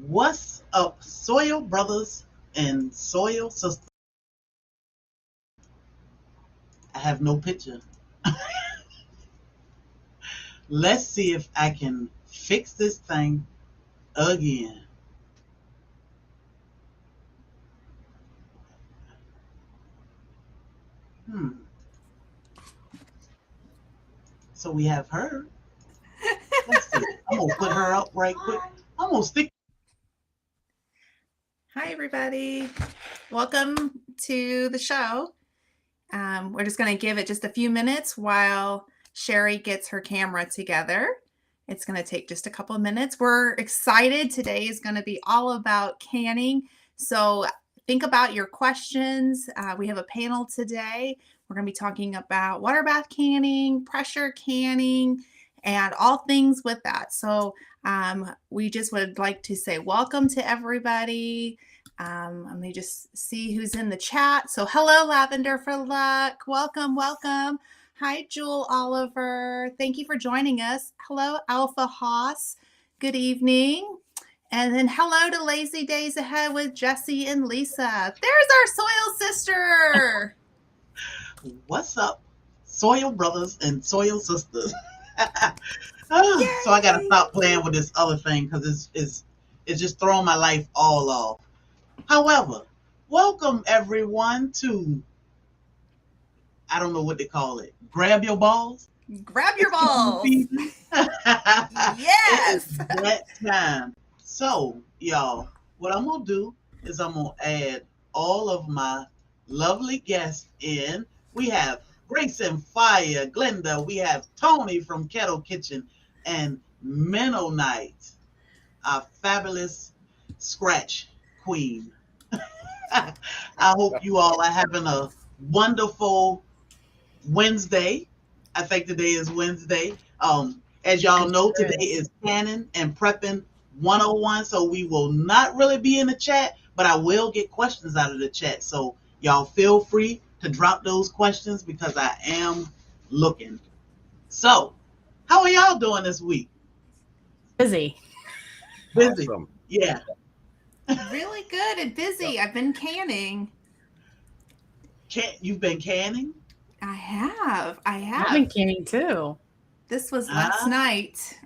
What's up, soil brothers and soil sisters? I have no picture. Let's see if I can fix this thing again. So we have her. Let's see. I'm going to put her up right quick. I'm going to stick. Hi, everybody. Welcome to the show. We're just going to give it just a few minutes while Sherry gets her camera together. It's going to take just a couple of minutes. We're excited. Today is going to be all about canning. So think about your questions. We have a panel today. We're going to be talking about water bath canning, pressure canning, and all things with that. So we just would like to say welcome to everybody. Let me just see who's in the chat. So hello, Lavender for Luck. Welcome, welcome. Hi, Jewel Oliver. Thank you for joining us. Hello, Alpha Haas. Good evening. And then hello to Lazy Days Ahead with Jesse and Lisa. There's our soil sister. What's up, soil brothers and soil sisters? So I got to stop playing with this other thing because it's just throwing my life all off. However, welcome everyone to, I don't know what they call it, grab your balls. Grab your balls. Yes. It's that time. So, y'all, what I'm going to do is I'm going to add all of my lovely guests in. We have Grace and Fire, Glenda. We have Tony from Kettle Kitchen and Mennonite, our fabulous scratch queen. I hope you all are having a wonderful Wednesday. I think today is Wednesday. As y'all know, today is Canning and Prepping 101. So we will not really be in the chat, but I will get questions out of the chat. So y'all feel free to drop those questions because I am looking. So how are y'all doing this week? Busy. Awesome. Yeah. Really good and busy. I've been canning. You've been canning? I have. I've been canning too. This was last night.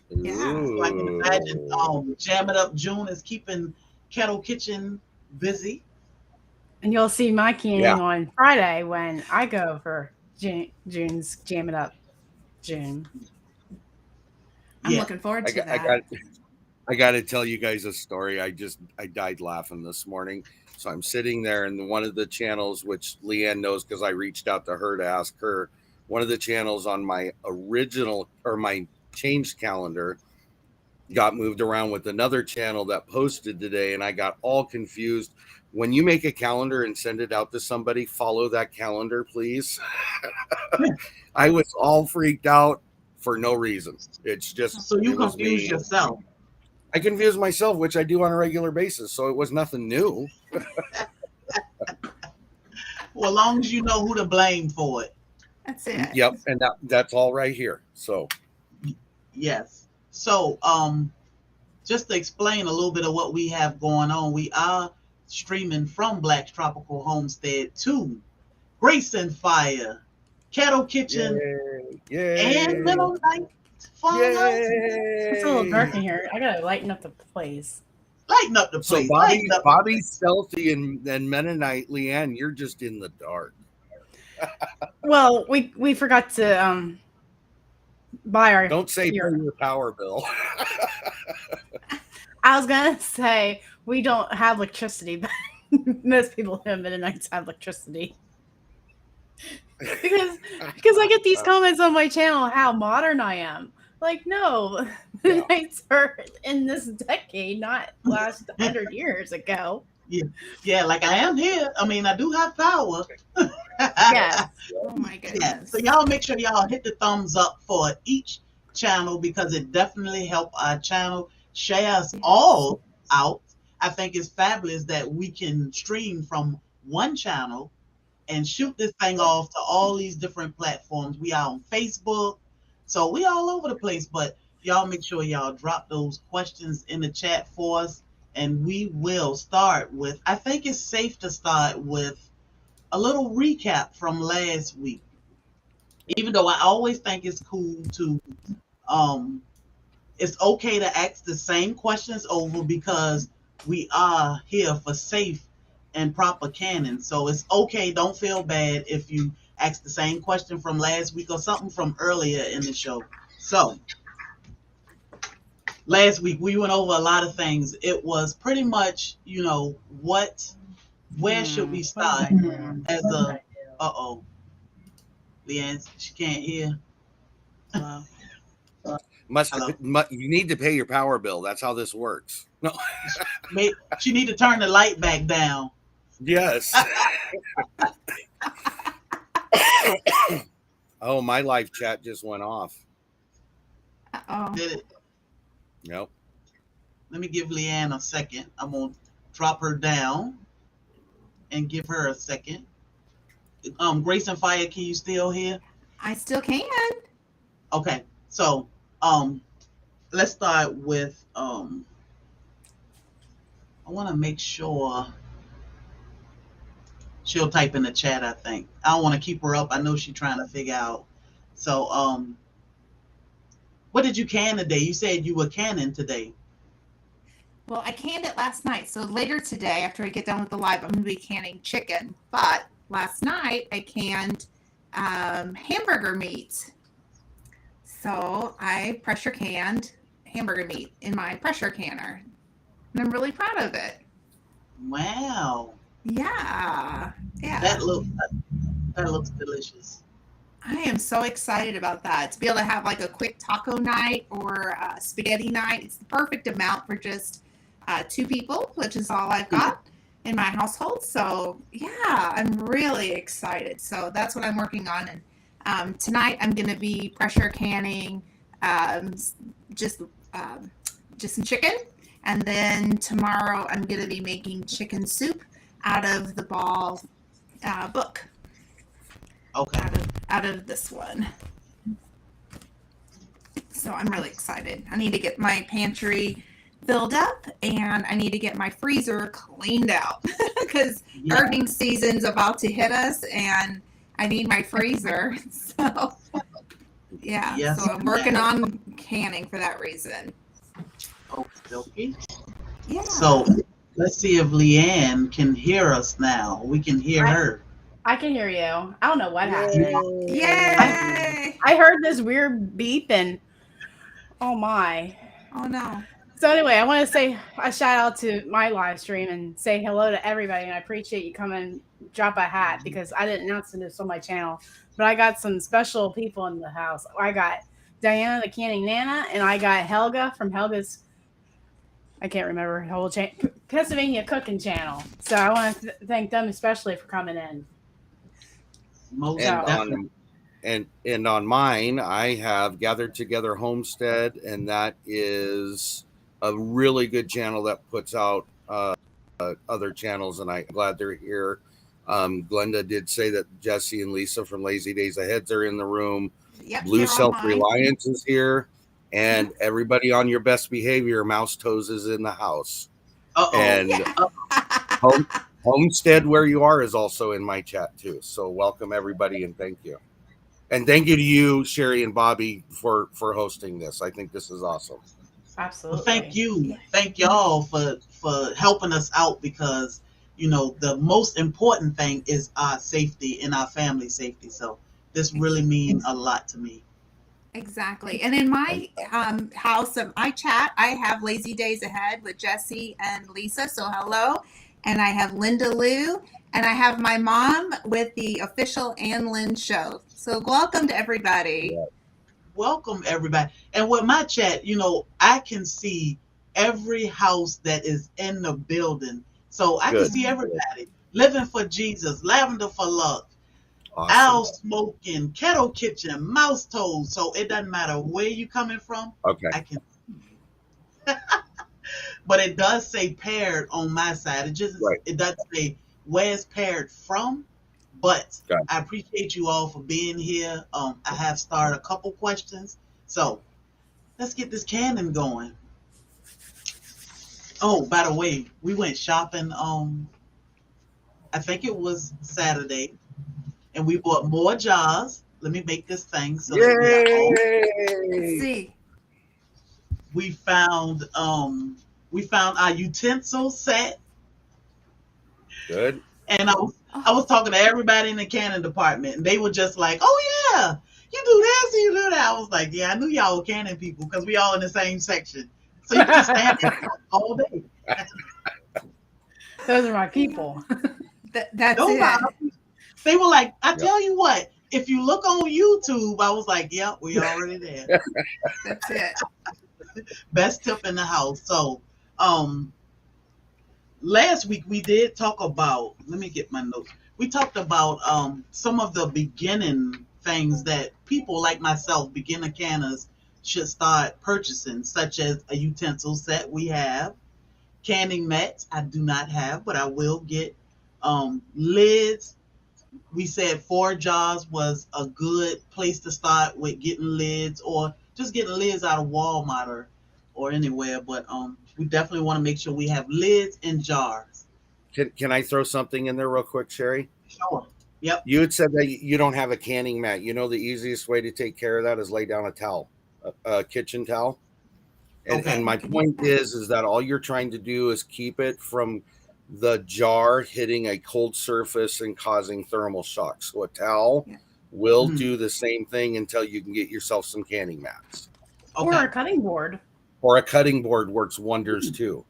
Yeah. So I can imagine Jamming Up June is keeping Kettle Kitchen busy. And you'll see my canning on Friday when I go for June's Jamming Up June. I'm looking forward to that. I got to tell you guys a story. I died laughing this morning. So I'm sitting there in one of the channels, which Leanne knows because I reached out to her to ask her. One of the channels on my original or my changed calendar got moved around with another channel that posted today, and I got all confused. When you make a calendar and send it out to somebody, follow that calendar, please. I was all freaked out for no reason. It's just so you confuse yourself. I confuse myself, which I do on a regular basis, so it was nothing new. Well, as long as you know who to blame for it. That's it. Yep, and that's all right here. So, yes. So, just to explain a little bit of what we have going on, we are streaming from Black's Tropical Homestead to Grace and Fire, Kettle Kitchen, and Mennonite Farmhouse. It's a little dark in here. I gotta lighten up the place. Lighten up the So place. Lighten up. Bobby's stealthy and Mennonite. Leanne, you're just in the dark. Well, we forgot to buy our. Don't say pay your power bill. I was gonna say we don't have electricity, but most people in Mennonites have electricity. Because I get these comments on my channel how modern I am. Like, no, Mennonites are in this decade, not last 100 years ago. Yeah, like I am here. I mean, I do have power. Yeah. Oh my goodness. Yeah. So y'all make sure y'all hit the thumbs up for each channel because it definitely help our channel. Share us all out. I think it's fabulous that we can stream from one channel and shoot this thing off to all these different platforms. We are on Facebook. So we all over the place, but y'all make sure y'all drop those questions in the chat for us. And we will start with, I think it's safe to start with a little recap from last week. Even though I always think it's cool to, it's okay to ask the same questions over because we are here for safe and proper canon. So it's okay. Don't feel bad if you ask the same question from last week or something from earlier in the show. So last week we went over a lot of things. It was pretty much, where should we start as a, Leanne, she can't hear. Wow. You need to pay your power bill. That's how this works. No. She need to turn the light back down. Yes. Oh, my live chat just went off. Uh-oh. Did it? Nope. Let me give Leanne a second. I'm going to drop her down and give her a second. Grace and Fire, can you still hear? I still can. Okay. So, let's start with, I want to make sure she'll type in the chat, I think. I don't want to keep her up. I know she's trying to figure out. So, what did you can today? You said you were canning today. Well, I canned it last night. So later today, after I get done with the live, I'm going to be canning chicken. But last night, I canned hamburger meat. So I pressure canned hamburger meat in my pressure canner. And I'm really proud of it. Wow. Yeah. That looks delicious. I am so excited about that. To be able to have like a quick taco night or a spaghetti night. It's the perfect amount for just 2 people, which is all I've got in my household. So yeah, I'm really excited. So that's what I'm working on. And tonight I'm going to be pressure canning just some chicken. And then tomorrow I'm going to be making chicken soup out of the Ball book. Okay. Out of this one. So I'm really excited. I need to get my pantry filled up and I need to get my freezer cleaned out because earnings season's about to hit us and I need my freezer. So yeah, yes, so I'm working on canning for that reason. Okay. Yeah. So let's see if Leanne can hear us now. We can hear her. I can hear you. I don't know what happened. Yay! I heard this weird beep and oh my. Oh no. So anyway, I want to say a shout out to my live stream and say hello to everybody. And I appreciate you coming drop a hat because I didn't announce this on my channel, but I got some special people in the house. I got Diana, the Canning Nana, and I got Helga from Helga's, I can't remember her whole Pennsylvania cooking channel. So I want to thank them especially for coming in. And on mine, I have Gathered Together Homestead, and that is a really good channel that puts out other channels, and I'm glad they're here. Glenda did say that Jesse and Lisa from Lazy Days Ahead are in the room. Yep, Blue Self-Reliance is here, and everybody on Your Best Behavior, Mouse Toes, is in the house. And Homestead Where You Are is also in my chat too. So welcome everybody and thank you. And thank you to you, Sherry and Bobby, for hosting this. I think this is awesome. Absolutely. Well, thank you. Thank y'all for for helping us out because, the most important thing is our safety and our family safety. So this really means a lot to me. Exactly. And in my house, my chat, I have Lazy Days Ahead with Jesse and Lisa. So hello. And I have Linda Lou. And I have my mom with the official Ann Lynn show. So welcome to everybody. Yeah. Welcome, everybody. And with my chat, I can see every house that is in the building. So I can Good. see everybody. Living for Jesus, Lavender for Luck, Awesome. Owl Smoking, Kettle Kitchen, Mouse Toes. So it doesn't matter where you coming from. Okay. I can see you. But it does say paired on my side. It doesn't say where it's paired from. But Got it. I appreciate you all for being here. I have started a couple questions. So let's get this cannon going. Oh, by the way, we went shopping. I think it was Saturday, and we bought more jars. Let me make this thing so that Let's Yay! see. we found our utensil set, Good. and I was talking to everybody in the canning department, and they were just like, "Oh yeah, you do this, you do that." I was like, "Yeah, I knew y'all were canning people because we all in the same section, so you can just stand there all day." Those are my people. That's No it. problem. They were like, I tell you what, if you look on YouTube, I was like, "Yep, we already there." That's it. Best tip in the house. So, last week we did talk about. Let me get my notes. We talked about some of the beginning things that people like myself, beginner canners, should start purchasing, such as a utensil set. We have canning mats. I do not have, but I will get lids. We said 4 jars was a good place to start with getting lids, or just getting lids out of Walmart or anywhere. But we definitely want to make sure we have lids and jars. Can I throw something in there real quick, Sherry? Sure. Yep. You had said that you don't have a canning mat. The easiest way to take care of that is lay down a towel, a kitchen towel. And my point is that all you're trying to do is keep it from the jar hitting a cold surface and causing thermal shock. So a towel will do the same thing until you can get yourself some canning mats. Or a cutting board. Or a cutting board works wonders too.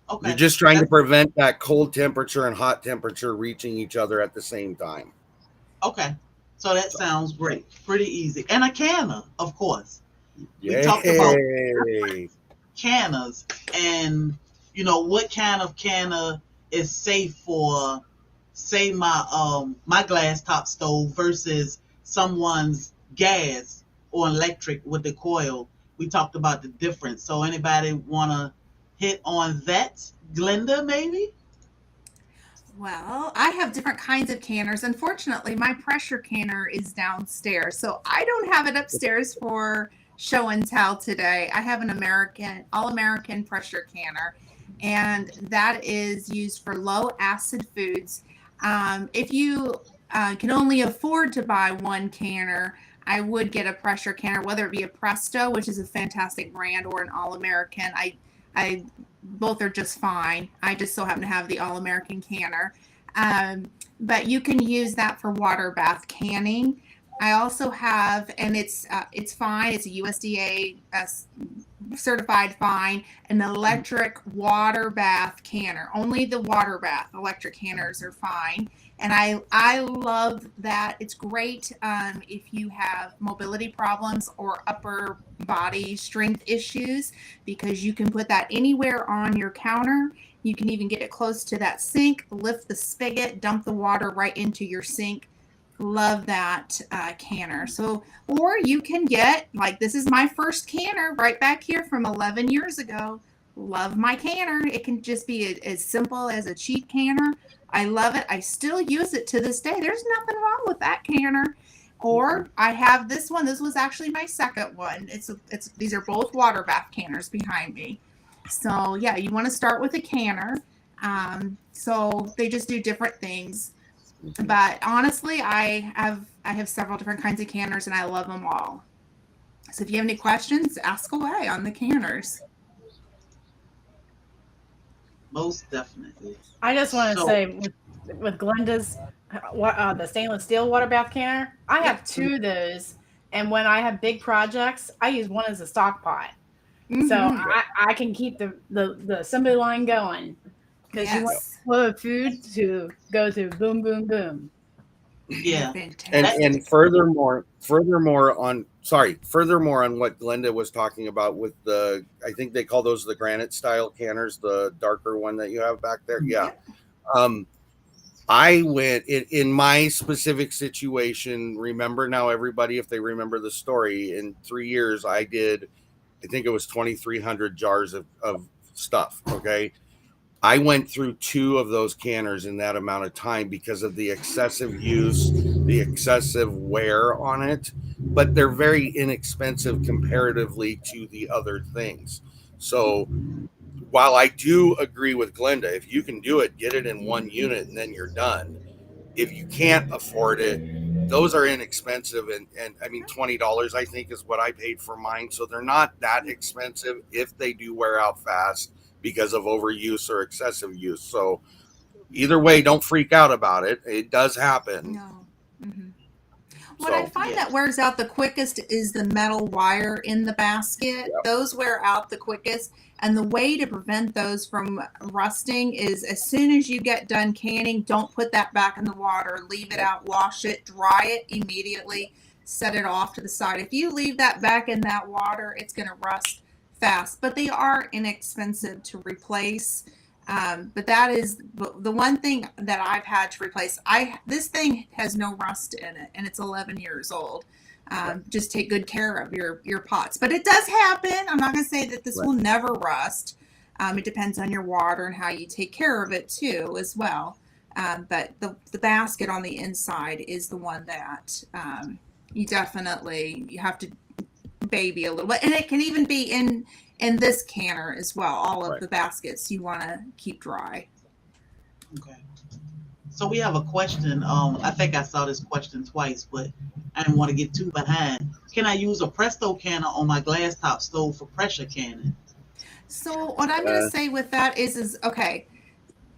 Okay. You're just trying to prevent that cold temperature and hot temperature reaching each other at the same time. Okay. So that sounds great. Pretty easy. And a canner, of course. Yay. We talked about canners and what kind of canner is safe for, say, my Glasstop stove versus someone's gas or electric with the coil. We talked about the difference. So anybody want to hit on that? Glenda, maybe? Well, I have different kinds of canners. Unfortunately, my pressure canner is downstairs, so I don't have it upstairs for show and tell today. I have an all-American pressure canner, and that is used for low acid foods. If you can only afford to buy one canner, I would get a pressure canner, whether it be a Presto, which is a fantastic brand, or an All-American. I both are just fine. I just so happen to have the All-American canner. But you can use that for water bath canning. I also have, and it's fine. It's a USDA certified fine, an electric water bath canner. Only the water bath electric canners are fine. And I love that. It's great if you have mobility problems or upper body strength issues, because you can put that anywhere on your counter. You can even get it close to that sink, lift the spigot, dump the water right into your sink. Love that canner. So, or you can get, like, this is my first canner right back here from 11 years ago. Love my canner. It can just be as simple as a cheap canner. I love it. I still use it to this day. There's nothing wrong with that canner. Or I have this one. This was actually my second one. These are both water bath canners behind me. So yeah, you want to start with a canner. So they just do different things. But honestly, I have several different kinds of canners, and I love them all. So if you have any questions, ask away on the canners. Most definitely. I just want to So, say with Glenda's the stainless steel water bath canner, I Yep. have two of those, and when I have big projects, I use one as a stock pot, so Mhm. I can keep the assembly line going because you want Yes. flow of food to go through boom boom boom. They're yeah. That, fantastic. And furthermore on what Glenda was talking about with the, I think they call those the granite style canners, the darker one that you have back there. Yeah. Yep. Um, I went in my specific situation. Remember now, everybody, if they remember the story, in 3 years, I think it was 2,300 jars of stuff. Okay. I went through two of those canners in that amount of time because of the excessive use, the excessive wear on it, but they're very inexpensive comparatively to the other things. So while I do agree with Glenda, if you can do it, get it in one unit and then you're done. If you can't afford it, those are inexpensive, and I mean $20 I think is what I paid for mine. So they're not that expensive if they do wear out fast because of overuse or excessive use. So either way, don't freak out about it. It does happen. No. Hmm. What I So find that yes. wears out the quickest is the metal wire in the basket. yeah, Those wear out the quickest. And the way to prevent those from rusting is as soon as you get done canning, don't put that back in the water. Leave it out, wash it, dry it immediately, set it off to the side. If you leave that back in that water, it's going to rust fast. But they are inexpensive to replace. But that is the one thing that I've had to replace. This thing has no rust in it, and it's 11 years old. Just take good care of your pots. But it does happen. I'm not going to say that this right. will never rust. It depends on your water and how you take care of it too, as well. But the basket on the inside is the one that you have to baby a little bit, and it can even be in this canner as well. All of Right. the baskets you want to keep dry. Okay. So we have a question. I think I saw this question twice, but I didn't want to get too behind. Can I use a Presto canner on my glass top stove for pressure canning? So what I'm going to say with that is okay.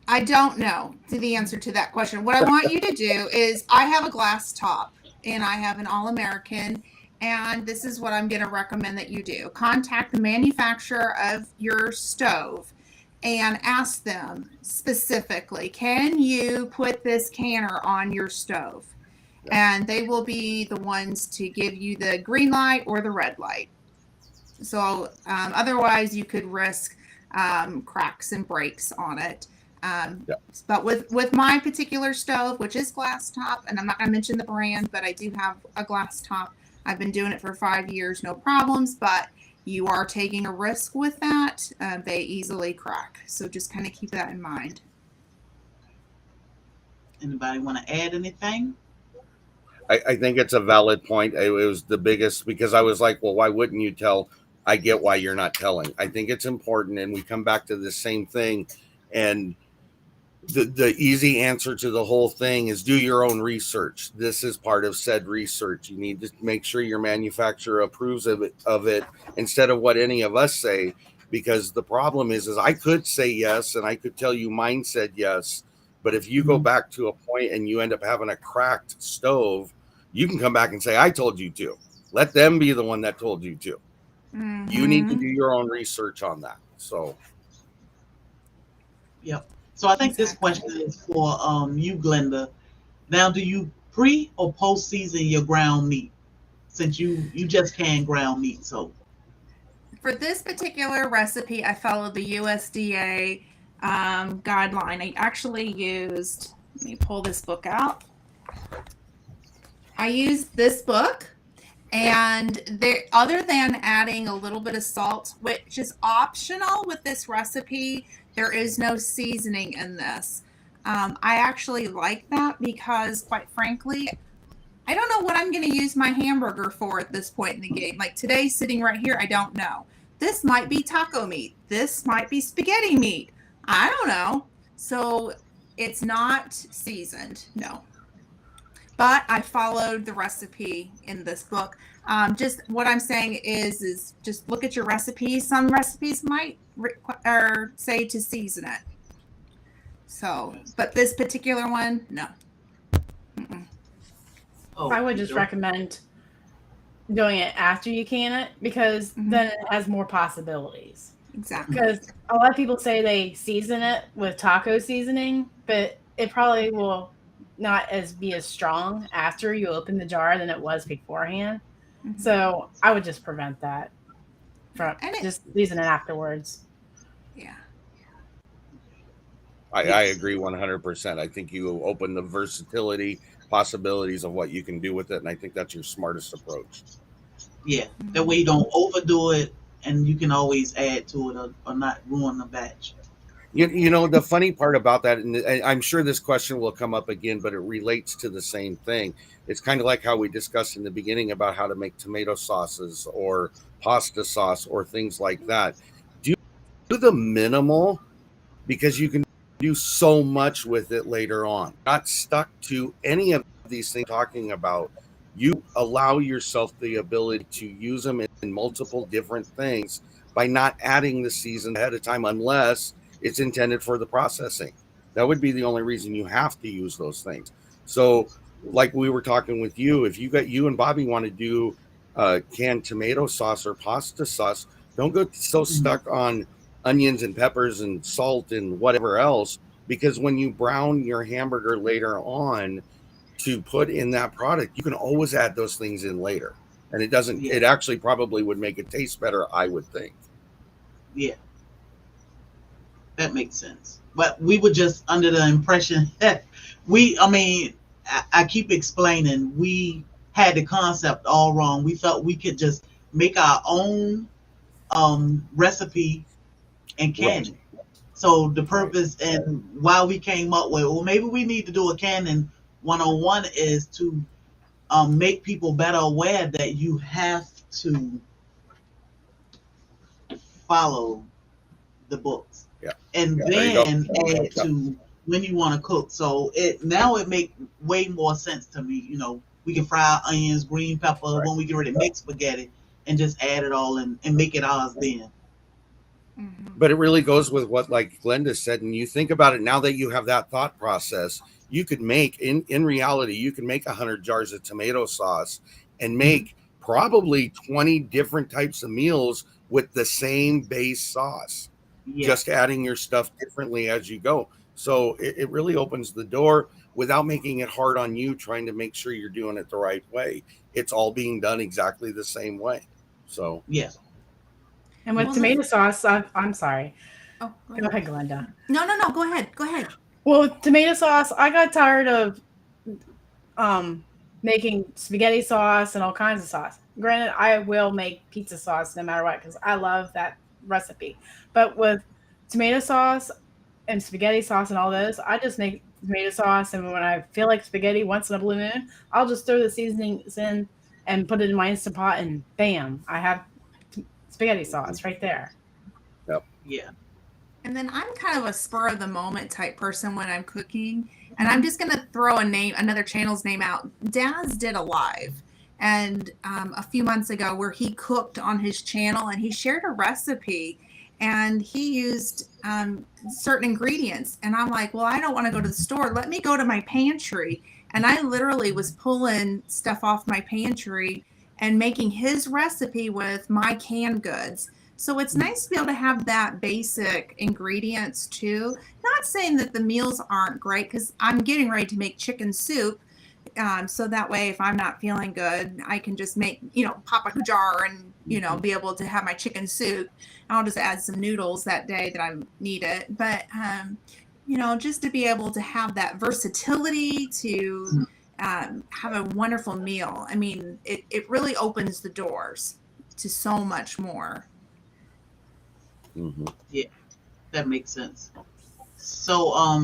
I don't know the answer to that question. What I want you to do is I have a glass top and I have an All-American, and this is what I'm going to recommend that you do. Contact the manufacturer of your stove and ask them specifically, can you put this canner on your stove? And they will be the ones to give you the green light or the red light. So otherwise you could risk cracks and breaks on it. Yeah. But with my particular stove, which is Glasstop, and I'm not going to mention the brand, but I do have a Glasstop. I've been doing it for 5 years, no problems, but you are taking a risk with that. They easily crack. So just kind of keep that in mind. Anybody want to add anything? I think it's a valid point. It was the biggest because I was like, well, why wouldn't you tell? I get why you're not telling. I think it's important, and we come back to the same thing. And the easy answer to the whole thing is do your own research. This is part of said research. You need to make sure your manufacturer approves of it instead of what any of us say. Because the problem is I could say yes, and I could tell you mine said yes. But if you go back to a point and you end up having a cracked stove, you can come back and say, I told you to. Let them be the one that told you to. Mm-hmm. You need to do your own research on that. So, Yep. So I think this Exactly. question is for you, Glenda. Now, do you pre or post season your ground meat? Since you just canned ground meat, so For this particular recipe, I followed the USDA guideline. I actually used, let me pull this book out. I used this book, and there, other than adding a little bit of salt, which is optional with this recipe, there is no seasoning in this. I actually like that because, quite frankly, I don't know what I'm going to use my hamburger for at this point in the game. Like today, sitting right here, I don't know. This might be taco meat. This might be spaghetti meat. I don't know. So it's not seasoned, no. But I followed the recipe in this book. Just what I'm saying is just look at your recipes. Some recipes might say to season it. So, but this particular one, no. Mm-mm. Oh, I would just recommend doing it after you can it, because then it has more possibilities. Exactly. Because a lot of people say they season it with taco seasoning, but it probably will not be as strong after you open the jar than it was beforehand. Mhm. So I would just prevent that from just using it afterwards. Yeah. I agree 100%. I think you open the versatility possibilities of what you can do with it, and I think that's your smartest approach. Yeah, that way you don't overdo it, and you can always add to it or not ruin the batch. You know, the funny part about that, and I'm sure this question will come up again, but it relates to the same thing. It's kind of like how we discussed in the beginning about how to make tomato sauces or pasta sauce or things like that. Do the minimal, because you can do so much with it later on. Not stuck to any of these things talking about. You allow yourself the ability to use them in multiple different things by not adding the season ahead of time, unless it's intended for the processing. That would be the only reason you have to use those things. So, like we were talking with you, if you and Bobby want to do canned tomato sauce or pasta sauce, don't go so stuck on onions and peppers and salt and whatever else, because when you brown your hamburger later on to put in that product, you can always add those things in later, and Yeah. it actually probably would make it taste better, I would think. Yeah, that makes sense. But we were just under the impression that I keep explaining, we had the concept all wrong. We thought we could just make our own recipe and can it. So the purpose and why we came up with, well, maybe we need to do a canning 101 is to make people better aware that you have to follow the books, and then add to when you want to cook. So it make way more sense to me. You know, we can fry onions, green pepper when we get ready to make spaghetti, and just add it all in and make it ours then. But it really goes with what, like Glenda said, and you think about it now that you have that thought process, you could make in reality, you can make 100 jars of tomato sauce and make probably 20 different types of meals with the same base sauce, just adding your stuff differently as you go. So it really opens the door without making it hard on you, trying to make sure you're doing it the right way. It's all being done exactly the same way. So yes. And with tomato sauce, I'm sorry. Oh, go ahead, Glenda. No. Go ahead. Well, with tomato sauce, I got tired of making spaghetti sauce and all kinds of sauce. Granted, I will make pizza sauce no matter what, because I love that recipe. But with tomato sauce and spaghetti sauce and all those, I just make tomato sauce, and when I feel like spaghetti once in a blue moon, I'll just throw the seasonings in and put it in my Instant Pot, and bam, I have spaghetti sauce right there. Yep. Yeah. And then I'm kind of a spur of the moment type person when I'm cooking. And I'm just going to throw another channel's name out. Daz did a live and a few months ago where he cooked on his channel, and he shared a recipe, and he used certain ingredients. And I'm like, well, I don't want to go to the store. Let me go to my pantry. And I literally was pulling stuff off my pantry and making his recipe with my canned goods. So it's nice to be able to have that basic ingredients too. Not saying that the meals aren't great, because I'm getting ready to make chicken soup. So that way, if I'm not feeling good, I can just make, pop a jar and, be able to have my chicken soup. I'll just add some noodles that day that I need it. But, just to be able to have that versatility to have a wonderful meal. I mean, it really opens the doors to so much more. Yeah, that makes sense. So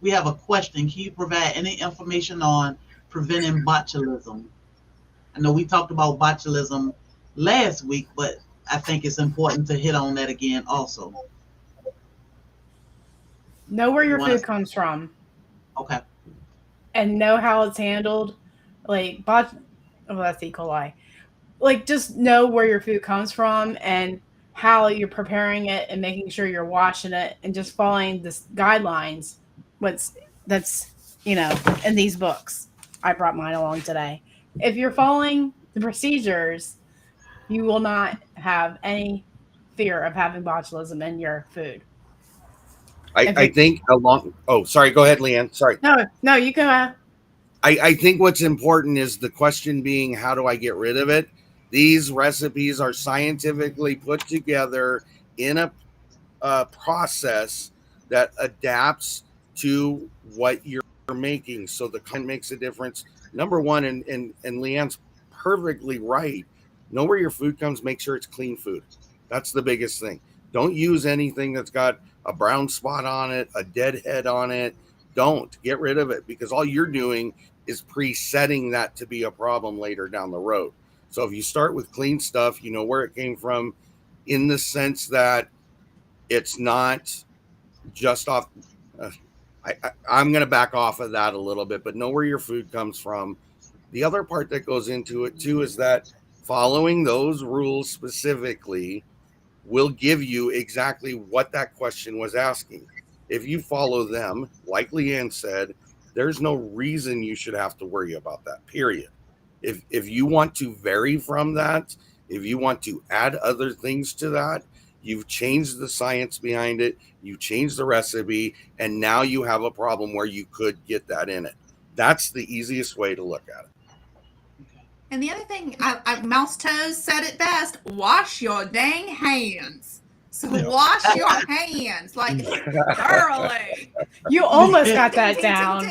we have a question. Can you provide any information on preventing botulism? I know we talked about botulism last week, but I think it's important to hit on that again also. Know where your food comes from. Okay. And know how it's handled. Like that's E. coli. Like, just know where your food comes from and how you're preparing it and making sure you're washing it and just following the guidelines that's in these books. I brought mine along today. If you're following the procedures, you will not have any fear of having botulism in your food. I think along. Oh, sorry. Go ahead, Leanne. Sorry. No, you go. I think what's important is the question being, how do I get rid of it? These recipes are scientifically put together in a process that adapts to what you're making. So the content makes a difference. Number one, and Leanne's perfectly right. Know where your food comes, make sure it's clean food. That's the biggest thing. Don't use anything that's got a brown spot on it, a dead head on it. Don't get rid of it, because all you're doing is presetting that to be a problem later down the road. So if you start with clean stuff, you know where it came from, in the sense that it's not just off. I'm going to back off of that a little bit, but know where your food comes from. The other part that goes into it too is that following those rules specifically will give you exactly what that question was asking. If you follow them, like Leanne said, there's no reason you should have to worry about that, period. If you want to vary from that, if you want to add other things to that, you've changed the science behind it, you changed the recipe, and now you have a problem where you could get that in it. That's the easiest way to look at it. And the other thing, Mouse Toes said it best: wash your dang hands. So wash your hands like thoroughly. You almost got that down.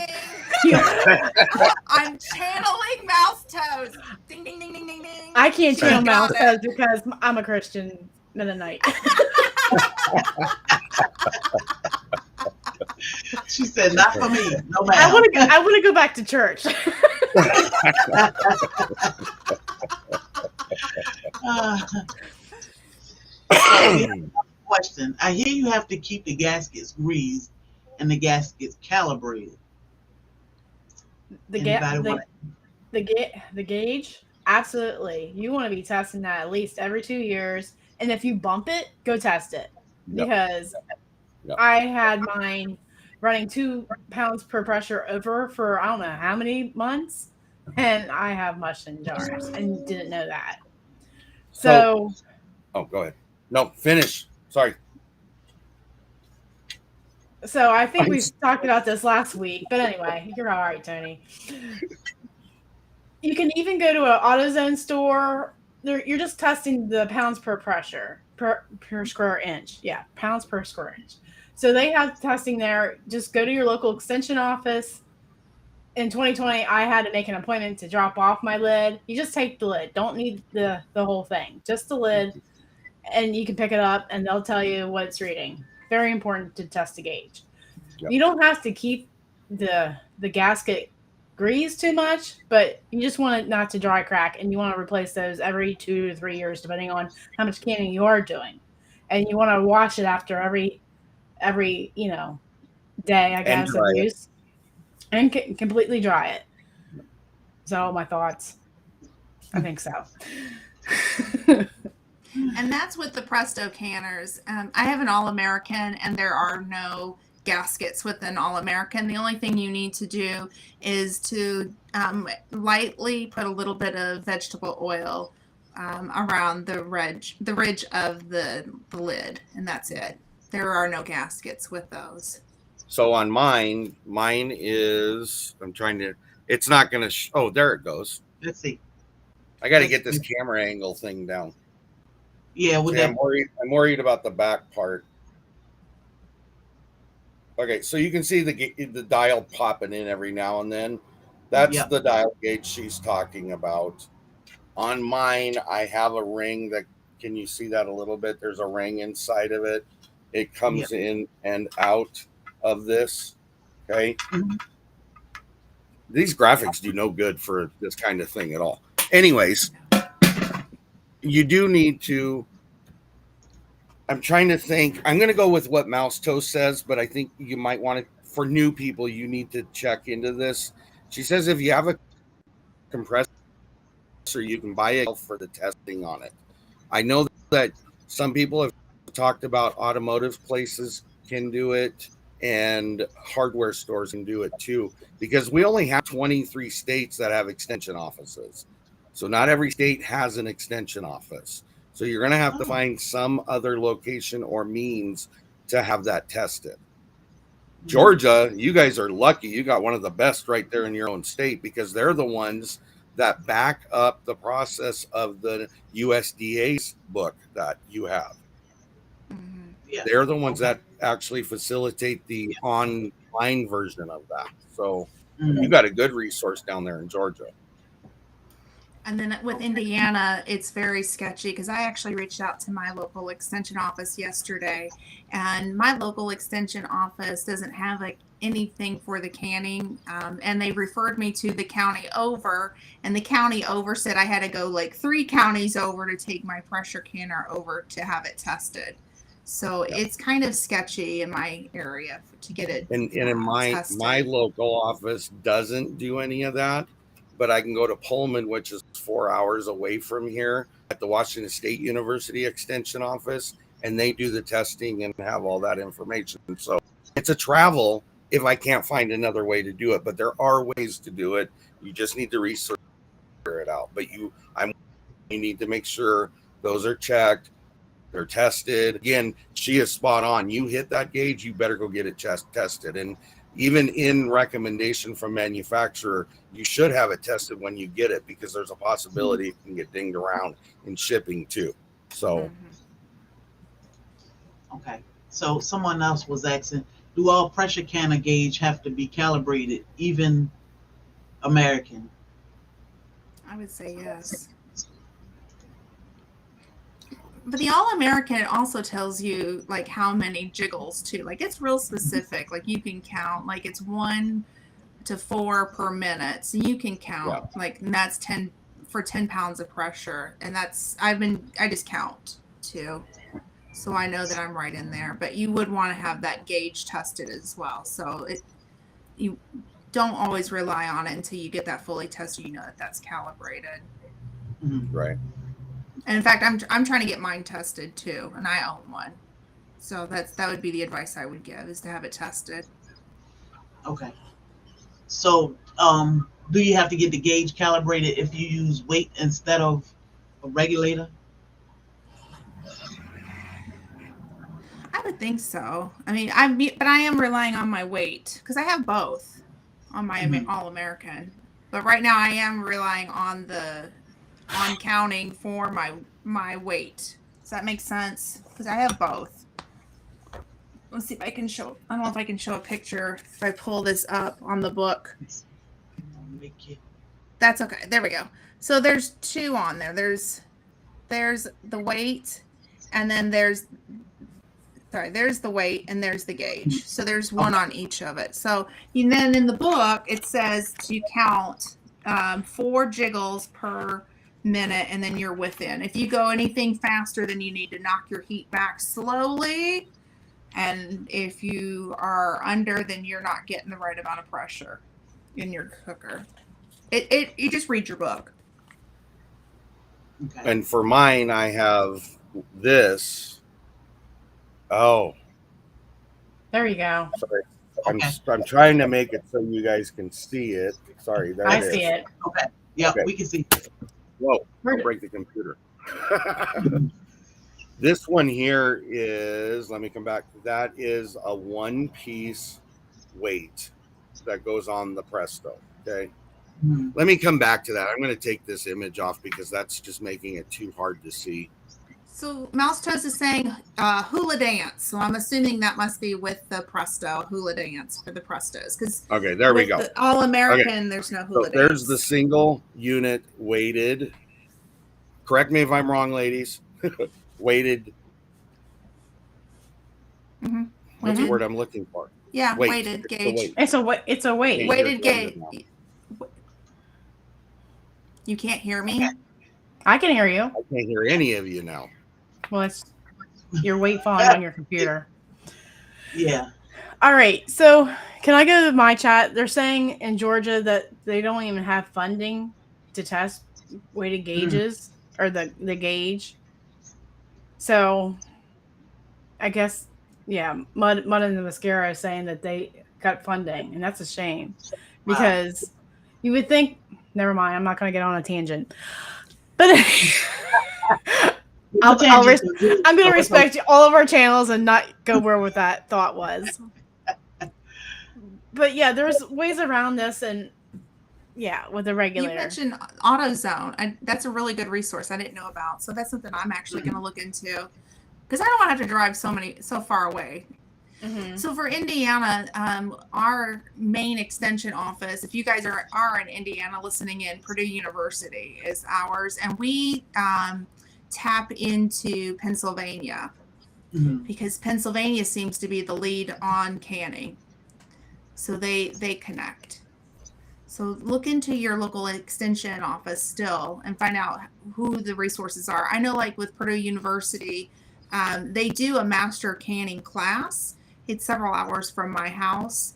I'm channeling Mouse Toes. Ding, ding, ding, ding, ding, ding. I can't channel Mouse Toes because I'm a Christian Mennonite. She said, "Not for me, no matter." I want to go back to church. Question: I hear you have to keep the gaskets greased and the gaskets calibrated. The gauge, absolutely. You want to be testing that at least every 2 years, and if you bump it, go test it, because I had mine running 2 pounds per pressure over for I don't know how many months, and I have mush in jars and didn't know that. So go ahead. No, finish. Sorry. So I think we talked about this last week, but anyway, you're all right, Tony. You can even go to an AutoZone store. You're just testing the pounds per pressure per square inch. Yeah, pounds per square inch. So they have testing there. Just go to your local extension office. In 2020, I had to make an appointment to drop off my lid. You just take the lid. Don't need the whole thing. Just the lid, and you can pick it up, and they'll tell you what it's reading. Very important to test the gauge. Yep. You don't have to keep the gasket greased too much, but you just want it not to dry crack, and you want to replace those every 2 to 3 years, depending on how much canning you are doing. And you want to wash it after every day, I guess, of use, and completely dry it. So my thoughts. I think so. And that's with the Presto canners. I have an All-American, and there are no gaskets with an All-American. The only thing you need to do is to lightly put a little bit of vegetable oil around the ridge of the lid, and that's it. There are no gaskets with those. So on mine is, I'm trying to, it's not going to, oh, there it goes. Let's see. I got to get this camera angle thing down. Yeah, I'm worried about the back part. Okay, so you can see the dial popping in every now and then. That's the dial gauge she's talking about. On mine, I have a ring that, can you see that a little bit? There's a ring inside of it. It comes in and out of this. Okay. Mm-hmm. These graphics do no good for this kind of thing at all. Anyways, you do need to, I'm trying to think, I'm going to go with what Mouse Toast says, but I think you might want to, for new people, you need to check into this. She says if you have a compressor, you can buy it for the testing on it. I know that some people have talked about automotive places can do it. and hardware stores can do it too, because we only have 23 states that have extension offices. So not every state has an extension office. So you're going to have to Oh. find some other location or means to have that tested. Georgia, you guys are lucky. You got one of the best right there in your own state, because they're the ones that back up the process of the USDA's book that you have. Mhm. Yeah. They're the ones Okay. that actually facilitate the online version of that. So Mhm. you got a good resource down there in Georgia. And then with Indiana, it's very sketchy because I actually reached out to my local extension office yesterday, and my local extension office doesn't have like anything for the canning, and they referred me to the county over, and the county over said I had to go like 3 counties over to take my pressure canner over to have it tested. So it's kind of sketchy in my area to get it And in my tested. local office doesn't do any of that, but I can go to Pullman, which is 4 hours away from here, at the Washington State University Extension office, and they do the testing and have all that information. So it's a travel if I can't find another way to do it, but there are ways to do it. You just need to research it out. But you need to make sure those are checked. They're tested. Again, she is spot on. You hit that gauge, you better go get it tested. And even in recommendation from manufacturer, you should have it tested when you get it, because there's a possibility it can get dinged around in shipping too. So Okay. So someone else was asking, do all pressure canner gauge have to be calibrated, even American? I would say yes. But the All American also tells you like how many jiggles too. Like it's real specific. Like you can count like it's 1 to 4 per minute. So you can count like, and that's 10 for 10 pounds of pressure. And that's I just count too. So I know that I'm right in there. But you would want to have that gauge tested as well. So you don't always rely on it until you get that fully tested. You know that that's calibrated. Mhm. right. And in fact, I'm trying to get mine tested too, and I own one. So that would be the advice I would give, is to have it tested. Okay. So, do you have to get the gauge calibrated if you use weight instead of a regulator? I would think so. I mean, but I am relying on my weight because I have both on my Mhm. All American. But right now, I am relying on counting for my weight. Does that make sense? Because I have both. Let's see if I can show. I don't know if I can show a picture if I pull this up on the book. Make it. That's okay. There we go. So there's 2 on there. There's the weight, and then there's the weight, and there's the gauge. So there's 1 on each of it. So then in the book it says to count 4 jiggles per minute, and then you're within. If you go anything faster, then you need to knock your heat back slowly. And if you are under, then you're not getting the right amount of pressure in your cooker. You just read your book. Okay. And for mine, I have this. Oh, There you go. sorry. Okay. I'm trying to make it so you guys can see it. Sorry, there I it is. see it. Okay. Yeah, Okay. we can see. Whoa, don't break the computer. This one here is, let me come back. That is a 1-piece weight that goes on the Presto. Okay. Mhm. Let me come back to that. I'm going to take this image off because that's just making it too hard to see. So Mouse Toast is saying hula dance. So I'm assuming that must be with the Presto, hula dance for the Prestos. Because Okay, there we go. The All American, there's no hula So dance. there's the single unit weighted. Correct me if I'm wrong, ladies. Weighted. Mm-hmm. What's the word I'm looking for? Yeah, Weight. weighted It's the gauge. weight. It's a weight. Weighted gauge. You can't hear me? I can hear you. I can't hear any of you now. Well, it's your weight falling on your computer. Yeah. All right. So can I go to my chat? They're saying in Georgia that they don't even have funding to test weighted gauges or the gauge. So I guess Mud and the Mascara is saying that they cut funding, and that's a shame Wow. because you would think. Never mind, I'm not going to get on a tangent, but The I'm tangents are good, going to so it's respect all of our channels and not go where that thought was. But yeah, there's ways around this, and with the You regulator. mentioned AutoZone. That's a really good resource I didn't know about. So that's something I'm actually going to look into because I don't want to have to drive so far away. Mm-hmm. So for Indiana, our main extension office, if you guys are in Indiana listening in, Purdue University is ours, and we tap into Pennsylvania because Pennsylvania seems to be the lead on canning. So they connect. So look into your local extension office still and find out who the resources are. I know like with Purdue University, they do a master canning class. It's several hours from my house,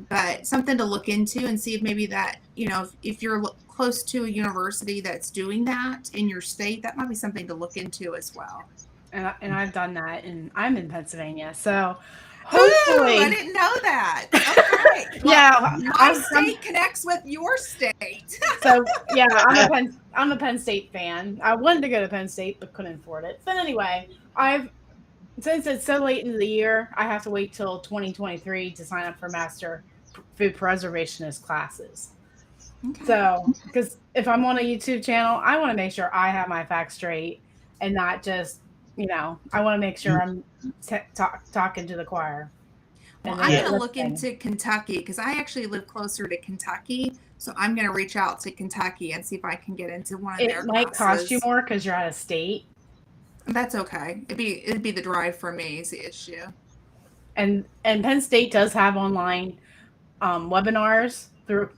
but something to look into and see if maybe that, if you're close to a university that's doing that in your state, that might be something to look into as well. And I've done that, and I'm in Pennsylvania, so hopefully. Ooh, I didn't know that. Okay. Well, my state connects with your state. So I'm a Penn State fan. I wanted to go to Penn State, but couldn't afford it. But anyway, since it's so late in the year, I have to wait till 2023 to sign up for Master Food Preservationist classes. Okay. So, because if I'm on a YouTube channel, I want to make sure I have my facts straight and not just, I want to make sure I'm talking to the choir. Well, I'm going to look into Kentucky because I actually live closer to Kentucky. So I'm going to reach out to Kentucky and see if I can get into one of their classes. It might cost you more because you're out of state. That's okay. It'd be the drive for me is the issue. And Penn State does have online webinars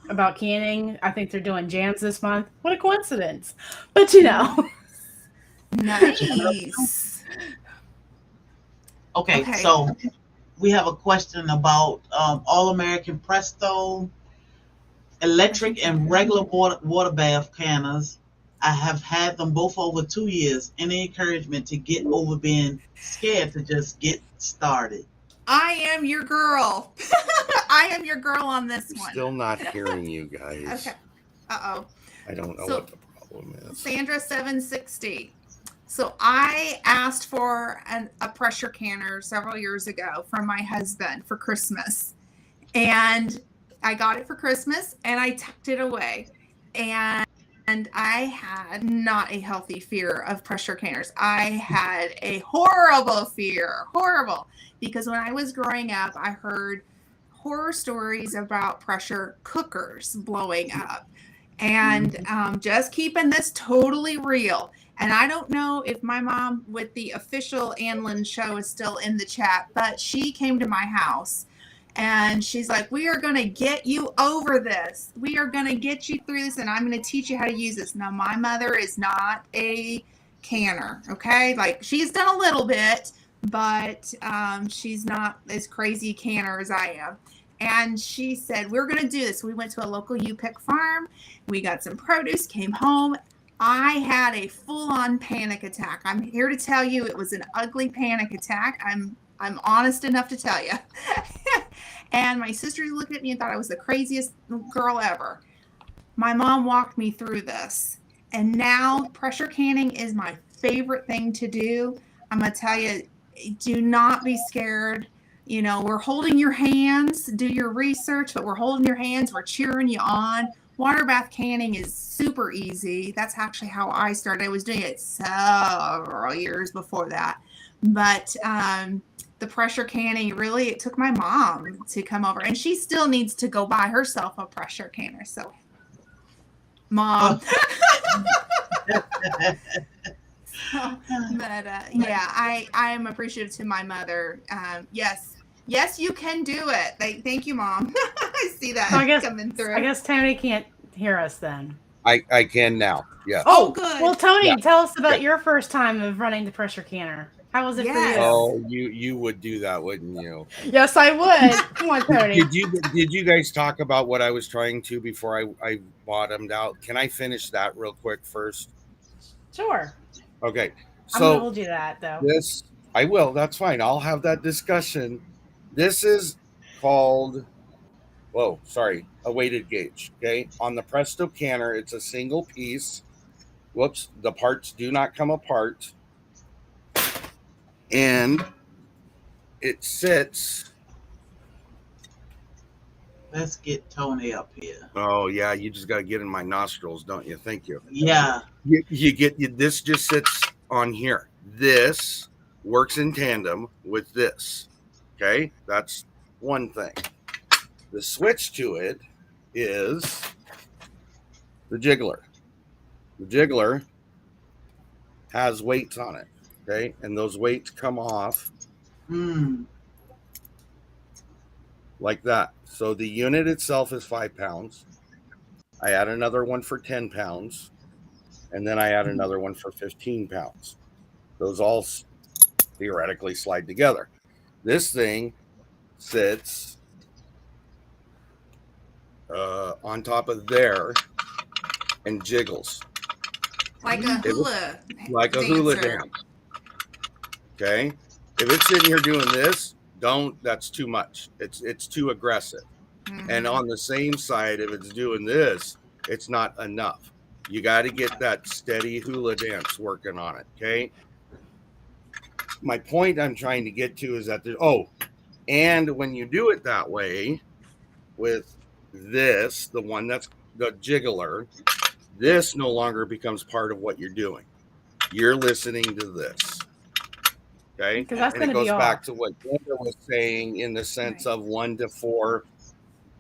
about canning. I think they're doing jams this month. What a coincidence! But nice. Okay, so we have a question about All-American Presto, electric and regular water bath canners. I have had them both over 2 years. Any encouragement to get over being scared to just get started? I am your girl. I am your girl on this one. Still not hearing you guys. Okay. Uh-oh. I don't know what the problem is. Sandra 760. So I asked for a pressure canner several years ago from my husband for Christmas. And I got it for Christmas and I tucked it away. And I had not a healthy fear of pressure canners. I had a horrible fear, because when I was growing up, I heard horror stories about pressure cookers blowing up. And just keeping this totally real. And I don't know if my mom with the official Anlin show is still in the chat, but she came to my house. And she's like, we are going to get you over this. We are going to get you through this. And I'm going to teach you how to use this. Now, my mother is not a canner. Okay. Like she's done a little bit, but she's not as crazy canner as I am. And she said, we're going to do this. We went to a local U-Pick farm. We got some produce, came home. I had a full-on panic attack. I'm here to tell you it was an ugly panic attack. I'm honest enough to tell you. And my sisters looked at me and thought I was the craziest girl ever. My mom walked me through this. And now pressure canning is my favorite thing to do. I'm going to tell you, do not be scared. We're holding your hands, do your research, but we're holding your hands. We're cheering you on. Water bath canning is super easy. That's actually how I started. I was doing it several years before that. But the pressure canning, really, it took my mom to come over. And she still needs to go buy herself a pressure canner. So, Mom. But I am appreciative to my mother. Yes, you can do it. Thank you, Mom. I see that coming through. I guess Tony can't hear us then. I can now. Yeah. Oh, good. Well, Tony, tell us about your first time of running the pressure canner. How was it for you? Oh, you would do that, wouldn't you? Yes, I would. Come on, Tony. Did you guys talk about what I was trying to before I bottomed out? Can I finish that real quick first? Sure. Okay. I'm gonna hold you that though. I will. That's fine. I'll have that discussion. This is called, a weighted gauge. Okay. On the Presto canner, it's a single piece. Whoops. The parts do not come apart. And it sits. Let's get Tony up here. Oh, yeah. You just got to get in my nostrils, don't you? Thank you. Yeah. This just sits on here. This works in tandem with this. Okay. That's one thing. The switch to it is the jiggler. The jiggler has weights on it, okay? And those weights come off like that. So the unit itself is 5 pounds. I add another one for 10 pounds, and then I add another one for 15 pounds. Those all theoretically slide together. This thing sits on top of there and jiggles like a hula dance. Okay, if it's sitting here doing this, that's too much. It's too aggressive. And on the same side, if it's doing this, it's not enough. You got to get that steady hula dance working on it. Okay, my point I'm trying to get to is that and when you do it that way with this, the one that's the jiggler, this no longer becomes part of what you're doing. You're listening to this. Okay. And it goes back to what Glenda was saying in the sense of 1 to 4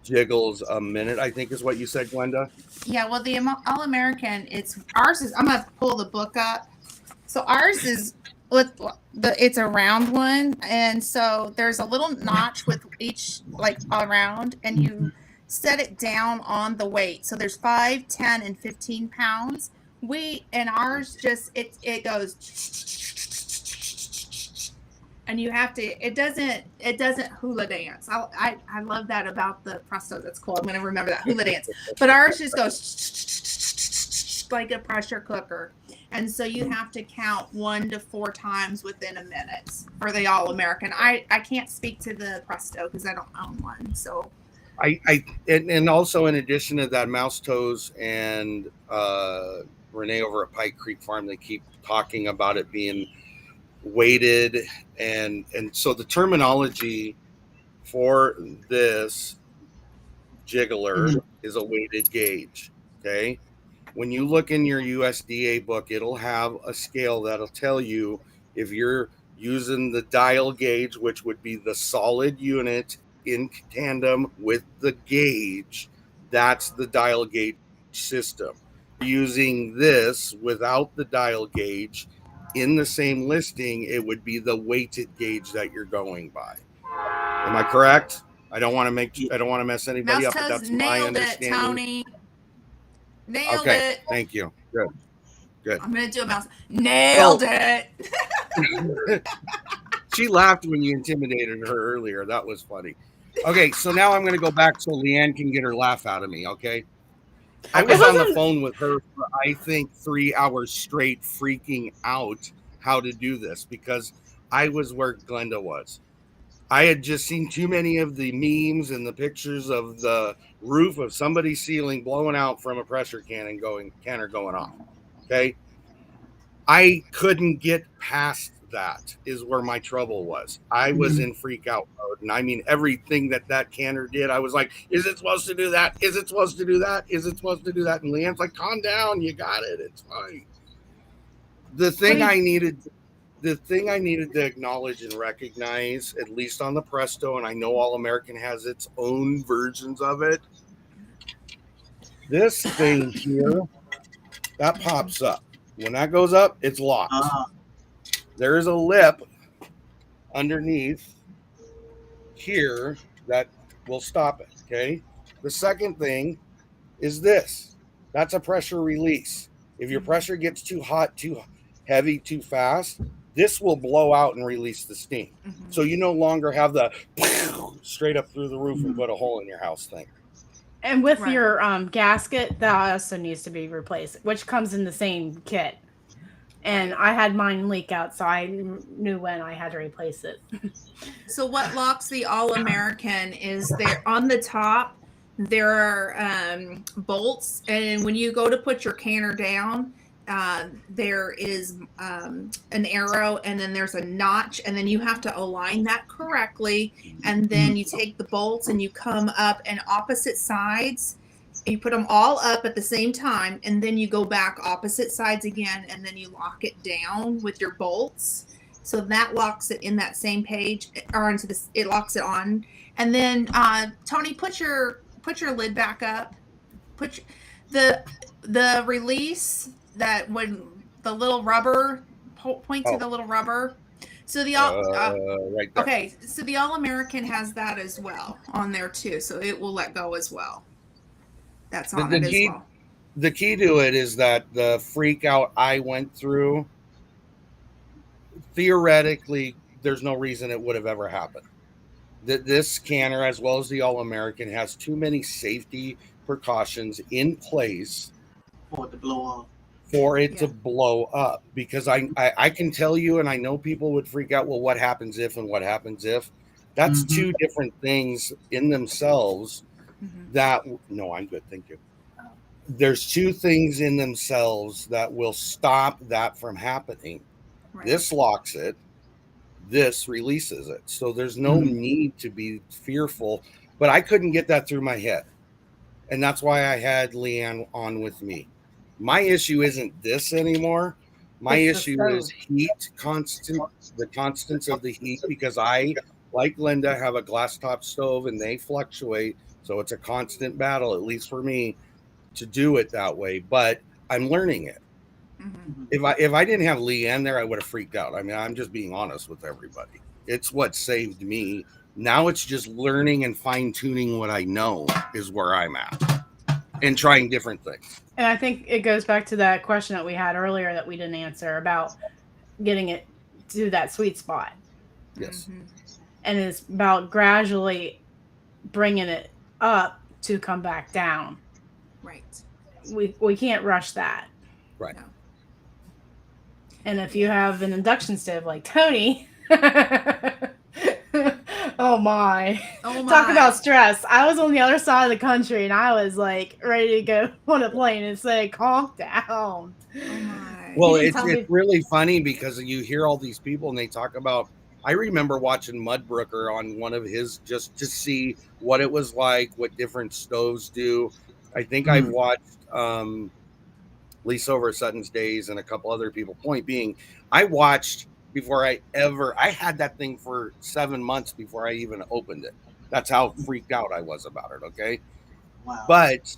jiggles a minute, I think is what you said, Glenda. Yeah. Well, the All-American, ours is, I'm going to pull the book up. So ours is it's a round one. And so there's a little notch with each around, and you set it down on the weight. So there's 5, 10, and 15 pounds. And ours just, it goes, and you have to, it doesn't hula dance. I love that about the Presto. That's cool. I'm going to remember that hula dance. But ours just goes like a pressure cooker. And so you have to count 1 to 4 times within a minute for the All-American. I can't speak to the Presto because I don't own one. So and also in addition to that, Mouse Toes and Renee over at Pike Creek Farm, they keep talking about it being weighted, and so the terminology for this jiggler is a weighted gauge. Okay, when you look in your USDA book, it'll have a scale that'll tell you if you're using the dial gauge, which would be the solid unit in tandem with the gauge, that's the dial gauge system. Using this without the dial gauge in the same listing, it would be the weighted gauge that you're going by. Am I correct? I don't want to mess anybody up, but that's my understanding. Tony. Nailed okay, it. Thank you. Good. I'm gonna do a mouse. Nailed it. She laughed when you intimidated her earlier. That was funny. Okay, so now I'm going to go back so Leanne can get her laugh out of me, okay? I was on the phone with her for, I think, 3 hours straight freaking out how to do this because I was where Glenda was. I had just seen too many of the memes and the pictures of the roof of somebody's ceiling blowing out from a pressure canner going off, okay? I couldn't get past that is where my trouble was. I was in freak out mode. And I mean, everything that canner did, I was like, is it supposed to do that? Is it supposed to do that? Is it supposed to do that? And Leanne's like, calm down. You got it. It's fine. The thing I needed to acknowledge and recognize, at least on the Presto, and I know All-American has its own versions of it. This thing here, that pops up. When that goes up, it's locked. There is a lip underneath here that will stop it, okay? The second thing is this. That's a pressure release. If your pressure gets too hot, too heavy, too fast, this will blow out and release the steam. So you no longer have the straight up through the roof and put a hole in your house thing. And with your gasket, that also needs to be replaced, which comes in the same kit. and I had mine leak out, so I knew when I had to replace it. So what locks the All-American is there on the top, there are bolts, and when you go to put your canner down, there is an arrow, and then there's a notch, and then you have to align that correctly, and then you take the bolts and you come up and opposite sides. You put them all up at the same time, and then you go back opposite sides again, and then you lock it down with your bolts. So that locks it in that same page, or into this. It locks it on, and then Tony, put your lid back up. Put the release that when the little rubber point to the little rubber. So the right there. Okay, so the All-American has that as well on there too, so it will let go as well. That's on it as well. The key to it is that the freak out I went through, theoretically, there's no reason it would have ever happened. This canner, as well as the All-American, has too many safety precautions in place for it to blow off. For it to blow up. Because I can tell you, and I know people would freak out, well, what happens if and what happens if? That's two different things in themselves. That no, I'm good, thank you. There's two things in themselves that will stop that from happening. Right. This locks it, this releases it. So there's no need to be fearful. But I couldn't get that through my head. And that's why I had Leanne on with me. My issue isn't this anymore. My issue is heat, the constants of the heat, because I, like Linda, have a Glasstop stove and they fluctuate. So it's a constant battle, at least for me, to do it that way. But I'm learning it. If I didn't have Leanne there, I would have freaked out. I mean, I'm just being honest with everybody. It's what saved me. Now it's just learning and fine-tuning what I know is where I'm at and trying different things. And I think it goes back to that question that we had earlier that we didn't answer about getting it to that sweet spot. Yes. And it's about gradually bringing it up to come back down. Right. We can't rush that. Right. No. And if you have an induction stove like Tony, oh my. Talk about stress. I was on the other side of the country and I was like ready to go on a plane and say, calm down. Oh my. Well, it's really funny because you hear all these people and they talk about, I remember watching Mudbrooker on one of his just to see what it was like, what different stoves do. I think I've watched Lisa Over Sutton's Days and a couple other people. Point being, I watched before I had that thing for 7 months before I even opened it. That's how freaked out I was about it. Okay. Wow. But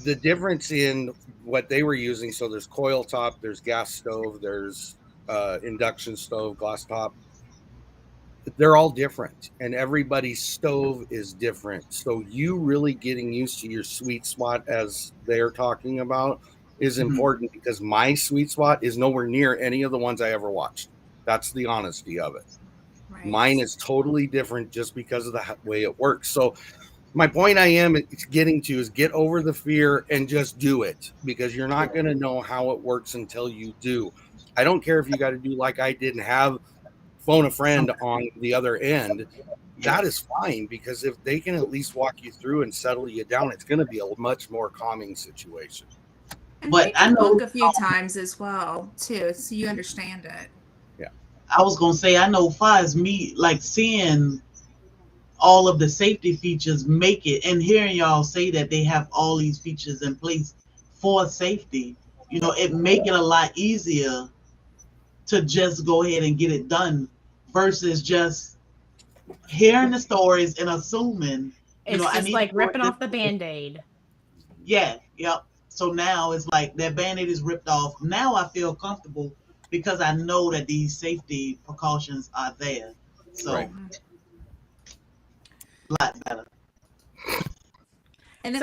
the difference in what they were using, so there's coil top, there's gas stove, there's induction stove, Glasstop. They're all different and everybody's stove is different. So you really getting used to your sweet spot, as they're talking about, is important, because my sweet spot is nowhere near any of the ones I ever watched. That's the honesty of it. Right. Mine is totally different just because of the way it works. So my point I am getting to is get over the fear and just do it, because you're not going to know how it works until you do. I don't care if you got to do like I did and have phone a friend on the other end. That is fine, because if they can at least walk you through and settle you down, it's going to be a much more calming situation. And but I know a few times as well too, so you understand it. Yeah, I was gonna say, I know far as me, like seeing all of the safety features make it, and hearing y'all say that they have all these features in place for safety, you know, it make it a lot easier to just go ahead and get it done versus just hearing the stories and assuming. It's just like ripping off the Band-Aid. Yeah, yep. So now it's like that Band-Aid is ripped off. Now I feel comfortable because I know that these safety precautions are there. So a lot better. And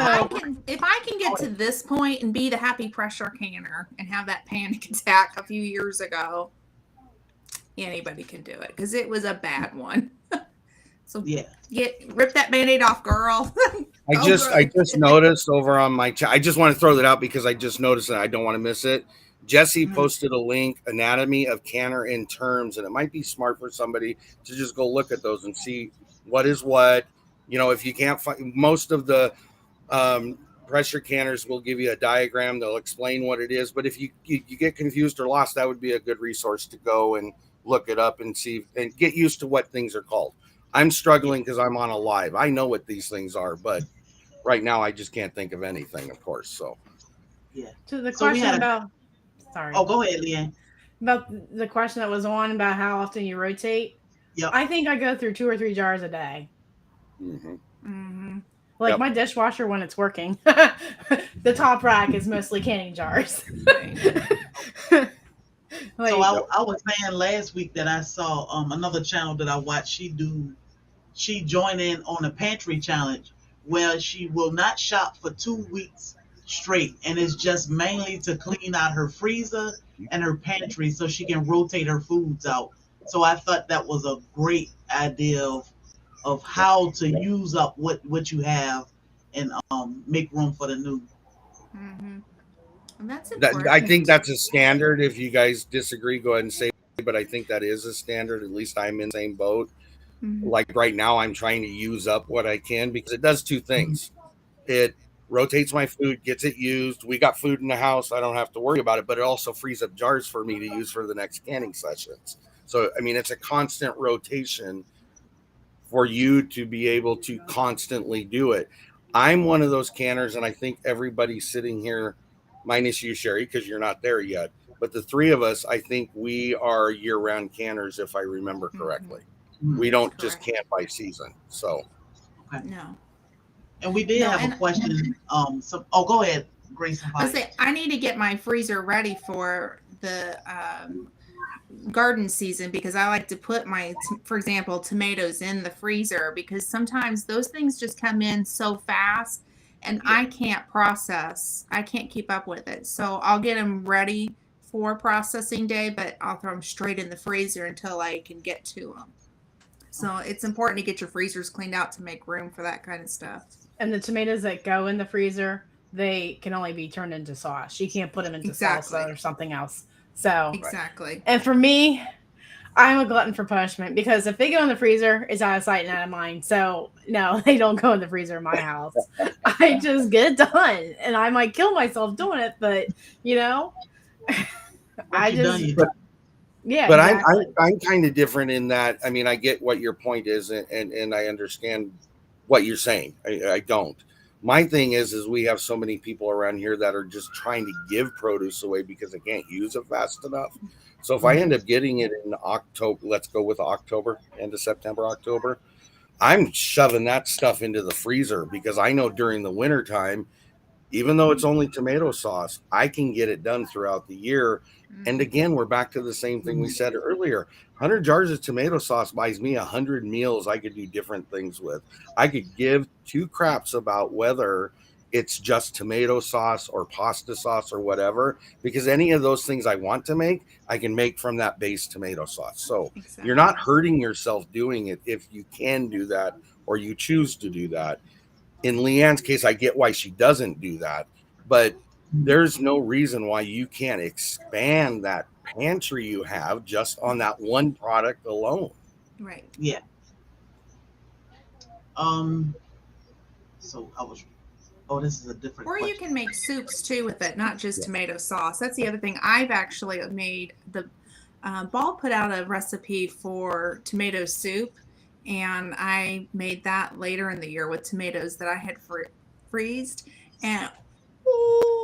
if I can get to this point and be the happy pressure canner and have that panic attack a few years ago, anybody can do it, because it was a bad one. So rip that Band-Aid off, girl. I just noticed over on my chat. I just want to throw that out because I just noticed that I don't want to miss it. Jesse posted a link, Anatomy of Canner in Terms, and it might be smart for somebody to just go look at those and see what is what. You know, if you can't find, most of the pressure canners will give you a diagram. They'll explain what it is. But if you get confused or lost, that would be a good resource to go and look it up and see and get used to what things are called. I'm struggling because I'm on a live. I know what these things are, but right now I just can't think of anything, of course. So Yeah. So the So we question had a. about, sorry, Oh, go ahead, Leanne. about the question that was on about how often you rotate. Yep. I think I go through 2 or 3 jars a day. Like Yep. my dishwasher when it's working, the top rack is mostly canning jars. Like, So I was saying last week that I saw another channel that I watched. She joined in on a pantry challenge where she will not shop for 2 weeks straight, and it's just mainly to clean out her freezer and her pantry so she can rotate her foods out. So I thought that was a great idea of how to use up what you have and make room for the new. And that's that, important. I think that's a standard. If you guys disagree, go ahead and say, but I think that is a standard. At least I'm in the same boat. Like right now, I'm trying to use up what I can because it does 2 things. It rotates my food, gets it used. We got food in the house. I don't have to worry about it, but it also frees up jars for me to use for the next canning sessions. So, I mean, it's a constant rotation for you to be able to constantly do it. I'm one of those canners, and I think everybody sitting here, minus you, Sherry, because you're not there yet, but the 3 of us, I think we are year-round canners, if I remember correctly. We don't just can by season. So No. And we did have a question. Go ahead, Grace and I say I need to get my freezer ready for the garden season because I like to put my, for example, tomatoes in the freezer because sometimes those things just come in so fast and I can't process. I can't keep up with it. So I'll get them ready for processing day, but I'll throw them straight in the freezer until I can get to them. So it's important to get your freezers cleaned out to make room for that kind of stuff. And the tomatoes that go in the freezer, they can only be turned into sauce. You can't put them into salsa or something else. So exactly. And for me, I'm a glutton for punishment because if they go in the freezer, it's out of sight and out of mind. So no, they don't go in the freezer in my house. I just get it done, and I might kill myself doing it, but you know, I just. Yeah, but exactly. I'm kind of different in that. I mean, I get what your point is, and I understand what you're saying. I don't. My thing is we have so many people around here that are just trying to give produce away because they can't use it fast enough. So if I end up getting it in October, let's go with October, end of September, October, I'm shoving that stuff into the freezer because I know during the winter time, even though it's only tomato sauce, I can get it done throughout the year. And again, we're back to the same thing we said earlier. 100 jars of tomato sauce buys me 100 meals I could do different things with. I could give 2 craps about whether it's just tomato sauce or pasta sauce or whatever, because any of those things I want to make, I can make from that base tomato sauce. So you're not hurting yourself doing it if you can do that or you choose to do that. In Leanne's case, I get why she doesn't do that, but there's no reason why you can't expand that pantry you have just on that one product alone. Right. Yeah. So I was. Oh, this is a different. Or you can make soups too with it, not just tomato sauce. That's the other thing. I've actually made the Ball put out a recipe for tomato soup, and I made that later in the year with tomatoes that I had freezed, and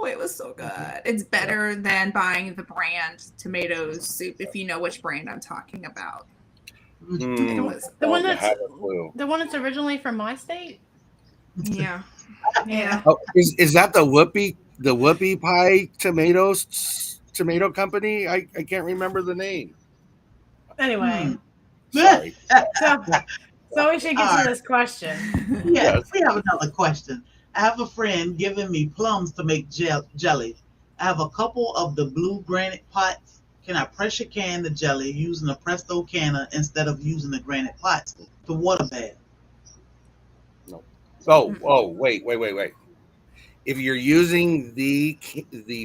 it was so good. It's better than buying the brand tomato soup if you know which brand I'm talking about. The one that's originally from my state. Yeah. Oh, is that the Whoopie Pie tomato company? I can't remember the name. Anyway, sorry. So we should get to this question. Yes, we have another question. I have a friend giving me plums to make jelly. I have a couple of the blue granite pots. Can I pressure can the jelly using a Presto canner instead of using the granite pots to water bath? No. Oh, wait. If you're using the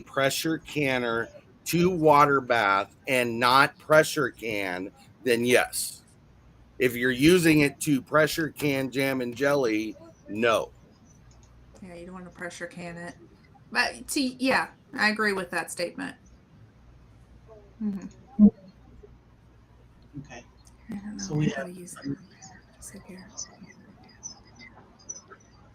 pressure canner to water bath and not pressure can, then yes. If you're using it to pressure can jam and jelly, no. Yeah, you don't want to pressure can it. But yeah, I agree with that statement. Okay. I don't know So we how have to use it. Sit here.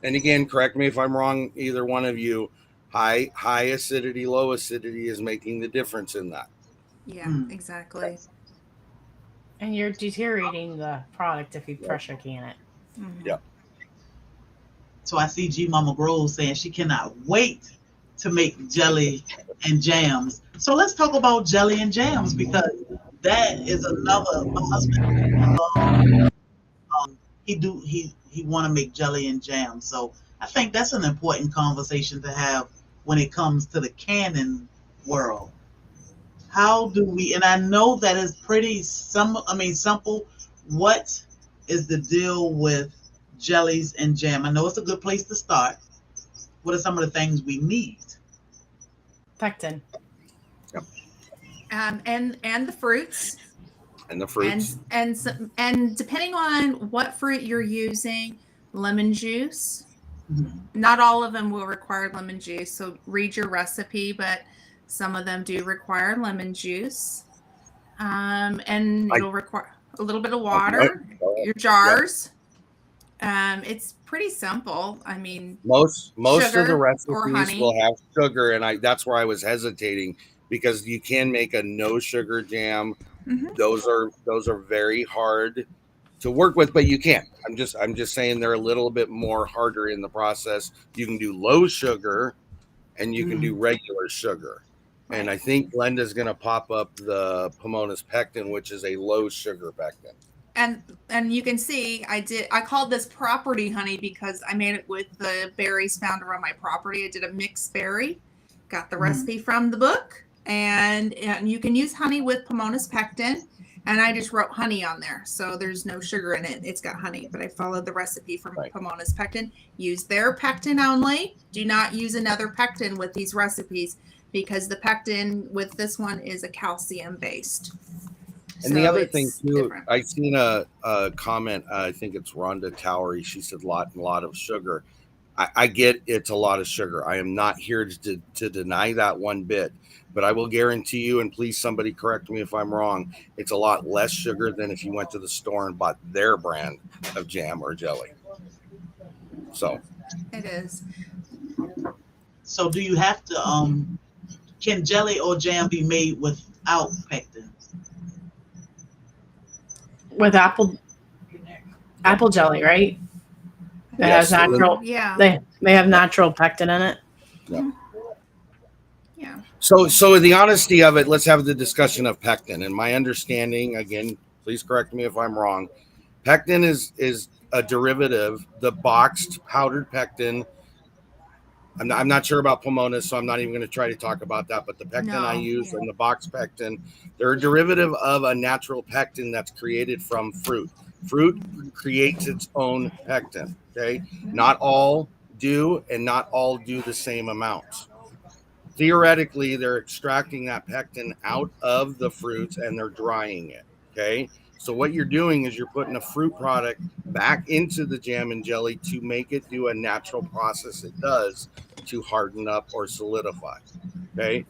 And again, correct me if I'm wrong, either one of you. High acidity, low acidity is making the difference in that. Yeah, exactly. And you're deteriorating the product if you Yep. pressure can it. Yeah. So I see G Mama Grove saying she cannot wait to make jelly and jams. So let's talk about jelly and jams, because that is another. My husband, he want to make jelly and jam. So I think that's an important conversation to have when it comes to the canning world. How do we? And I know that is pretty simple. What is the deal with jellies and jam? I know it's a good place to start. What are some of the things we need? Pectin. Yep. And the fruits. And the fruits. And depending on what fruit you're using, lemon juice. Mhm. Not all of them will require lemon juice, so read your recipe, but some of them do require lemon juice. And it'll require a little bit of water, your jars. Yep. It's pretty simple. I mean, most of the or recipes honey will have sugar, and that's where I was hesitating, because you can make a no sugar jam. Mhm. Those are very hard to work with, but you can. I'm just saying they're a little bit more harder in the process. You can do low sugar and you can do regular sugar. Right. And I think Glenda's going to pop up the Pomona's pectin, which is a low sugar pectin. And you can see I called this property honey because I made it with the berries found around my property. I did a mixed berry, got the recipe from the book, and you can use honey with Pomona's pectin, and I just wrote honey on there, so there's no sugar in it. It's got honey, but I followed the recipe from Pomona's pectin. Use their pectin only. Do not use another pectin with these recipes, because the pectin with this one is a calcium based. And so the other thing too, I've seen a comment. I think it's Rhonda Towery. She said lot of sugar. I get it's a lot of sugar. I am not here to deny that one bit, but I will guarantee you, and please somebody correct me if I'm wrong, it's a lot less sugar than if you went to the store and bought their brand of jam or jelly. So it is. So do you have to can jelly or jam be made without pectin? With apple jelly, right? It yes, has natural. Yeah. They have natural pectin in it. Yeah. Yeah. So in the honesty of it, let's have the discussion of pectin. And my understanding, again, please correct me if I'm wrong. Pectin is a derivative. The boxed powdered pectin. I'm not sure about Pomona's, so I'm not even going to try to talk about that. But the pectin I use and the box pectin, they're a derivative of a natural pectin that's created from fruit. Fruit creates its own pectin. Okay, not all do, and not all do the same amounts. Theoretically, they're extracting that pectin out of the fruits and they're drying it. Okay, so what you're doing is you're putting a fruit product back into the jam and jelly to make it do a natural process it does to harden up or solidify. Okay.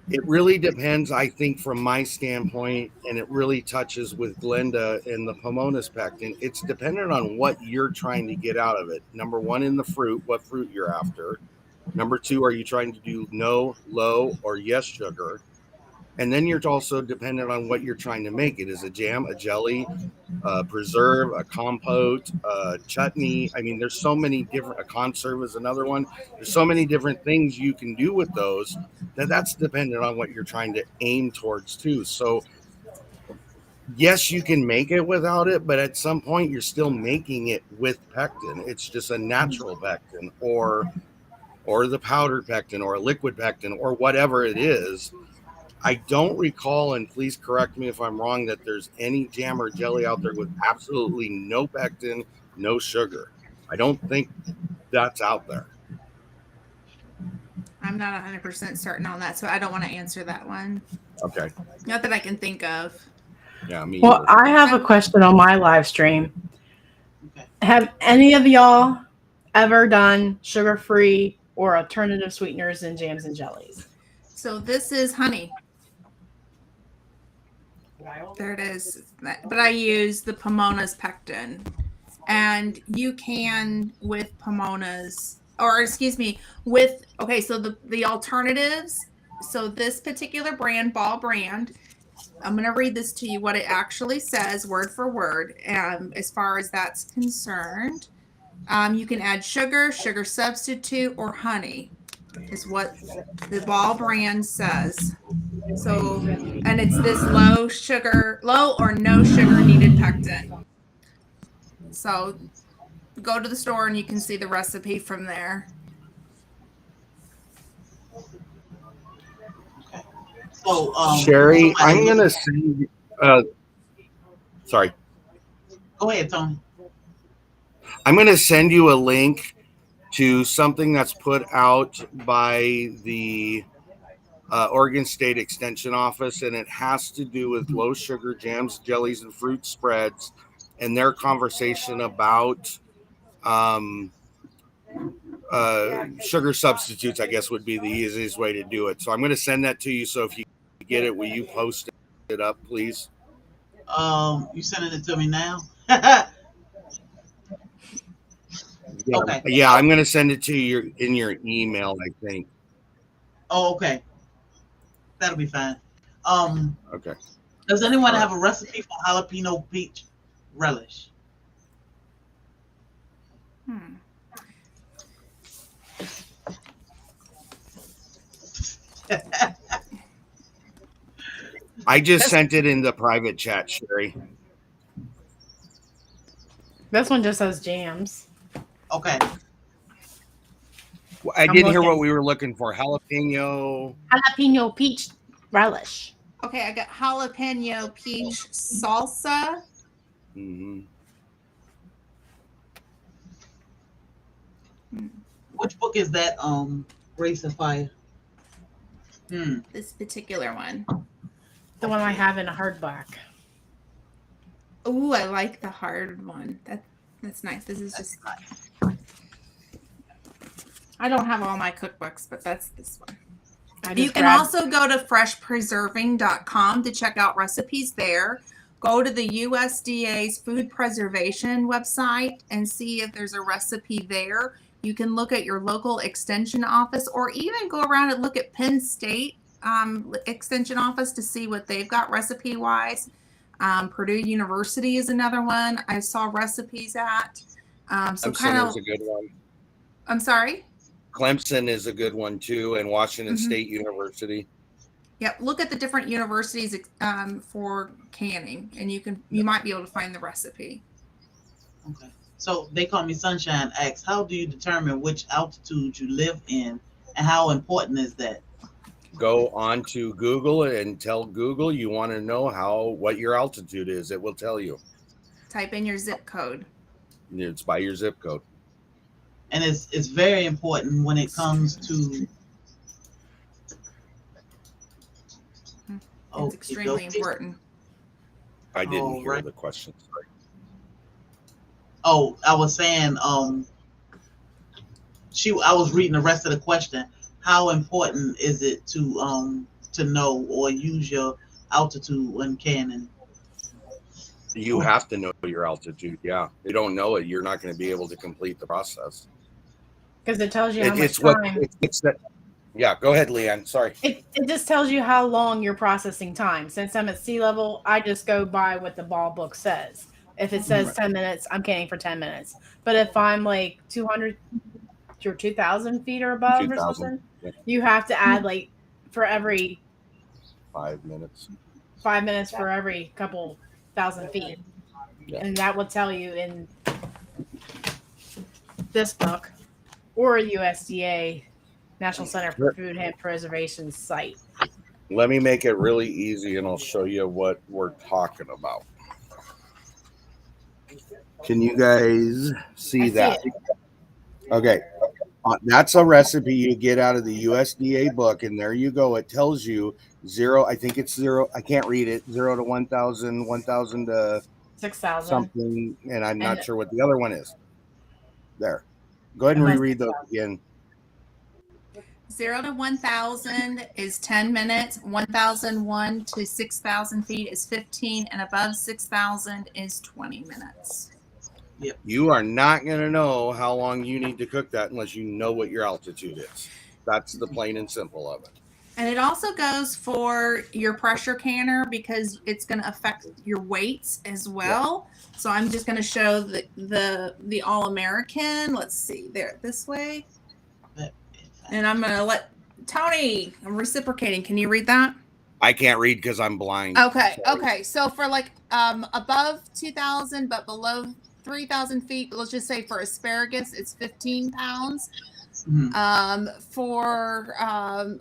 It really depends, I think, from my standpoint, and it really touches with Glenda and the Pomona's pectin. It's dependent on what you're trying to get out of it. Number one, in the fruit, what fruit you're after. Number two, are you trying to do no, low, or yes sugar? And then you're also dependent on what you're trying to make. It is a jam, a jelly, a preserve, a compote, a chutney. I mean, there's so many different, a conserve is another one. There's so many different things you can do with those that's dependent on what you're trying to aim towards too. So yes, you can make it without it, but at some point you're still making it with pectin. It's just a natural pectin or the powdered pectin or a liquid pectin or whatever it is. I don't recall, and please correct me if I'm wrong, that there's any jam or jelly out there with absolutely no pectin, no sugar. I don't think that's out there. I'm I'm not 100% certain on that, so I don't want to answer that one. Okay. Not that I can think of. Yeah, me Well, either. I have a question on my live stream. Okay. Have any of y'all ever done sugar-free or alternative sweeteners in jams and jellies? So this is honey. There it is. But I use the Pomona's pectin. And you can with Pomona's, or excuse me, with, okay, so the alternatives. So this particular brand, Ball brand, I'm going to read this to you, what it actually says word for word. As far as that's concerned, you can add sugar, sugar substitute, or honey is what the Ball brand says. So, and it's this low or no sugar needed pectin. So go to the store and you can see the recipe from there. Okay. So, Sherry, I'm going to send sorry. Go ahead, Tony. I'm going to send you a link to something that's put out by the Oregon State Extension Office, and it has to do with low sugar jams, jellies, and fruit spreads, and their conversation about sugar substitutes, I guess would be the easiest way to do it. So I'm going to send that to you. So if you get it, will you post it up, please? You sending it to me now? Yeah. Okay. Yeah, I'm going to send it to you in your email, I think. Oh, okay. That'll be fine. Okay. Does anyone All right. have a recipe for jalapeno peach relish? I just sent it in the private chat, Sherry. This one just says jams. Okay. I didn't hear what we were looking for. Jalapeno Peach relish. Okay, I got jalapeno peach salsa. Mm-hmm. Which book is that? Grace and Fire. This particular one. The one I have in a hardback. Ooh, I like the hard one. That's nice. This is just nice. I don't have all my cookbooks, but that's this one. You can also go to freshpreserving.com to check out recipes there. Go to the USDA's food preservation website and see if there's a recipe there. You can look at your local extension office or even go around and look at Penn State extension office to see what they've got recipe-wise. Purdue University is another one I saw recipes at. So kind of a good one. I'm sorry? Clemson is a good one too, and Washington State University. Yep, look at the different universities for canning, and you might be able to find the recipe. Okay. So they call me Sunshine asks, how do you determine which altitude you live in, and how important is that? Go on to Google and tell Google you want to know what your altitude is. It will tell you. Type in your zip code. It's by your zip code. And it's very important when it comes to. It's extremely important. I didn't hear the question. Sorry. Oh, I was saying, I was reading the rest of the question. How important is it to know or use your altitude when canning? You have to know your altitude. Yeah, if you don't know it, you're not going to be able to complete the process. Because it tells you how much time. Yeah, go ahead, Leanne. Sorry. It just tells you how long your processing time. Since I'm at sea level, I just go by what the ball book says. If it says 10 minutes, I'm canning for 10 minutes. But if I'm like 200 or 2,000 feet or above or something, you have to add like for every 5 minutes. 5 minutes for every couple thousand feet. Yeah. And that will tell you in this book or USDA National Center for Food and Preservation site. Let me make it really easy and I'll show you what we're talking about. Can you guys see that? Okay. That's a recipe you get out of the USDA book, and there you go. It tells you zero. I think it's zero. I can't read it. 0 to 1,000, 1,000 to 6,000. something, and I'm And not sure what the other one is. There. Go ahead it and must reread those again. 0 to 1,000 is 10 minutes. 1,001 to 6,000 feet is 15, and above 6,000 is 20 minutes. Yep. You are not going to know how long you need to cook that unless you know what your altitude is. That's the plain and simple of it. And it also goes for your pressure canner because it's going to affect your weights as well. Yep. So I'm just going to show the All-American. Let's see there this way. And I'm going to let Tony, I'm reciprocating. Can you read that? I can't read because I'm blind. Okay. Sorry. Okay. So for like above 2,000 but below 3,000 feet, let's just say for asparagus, it's 15 pounds. Mm-hmm. For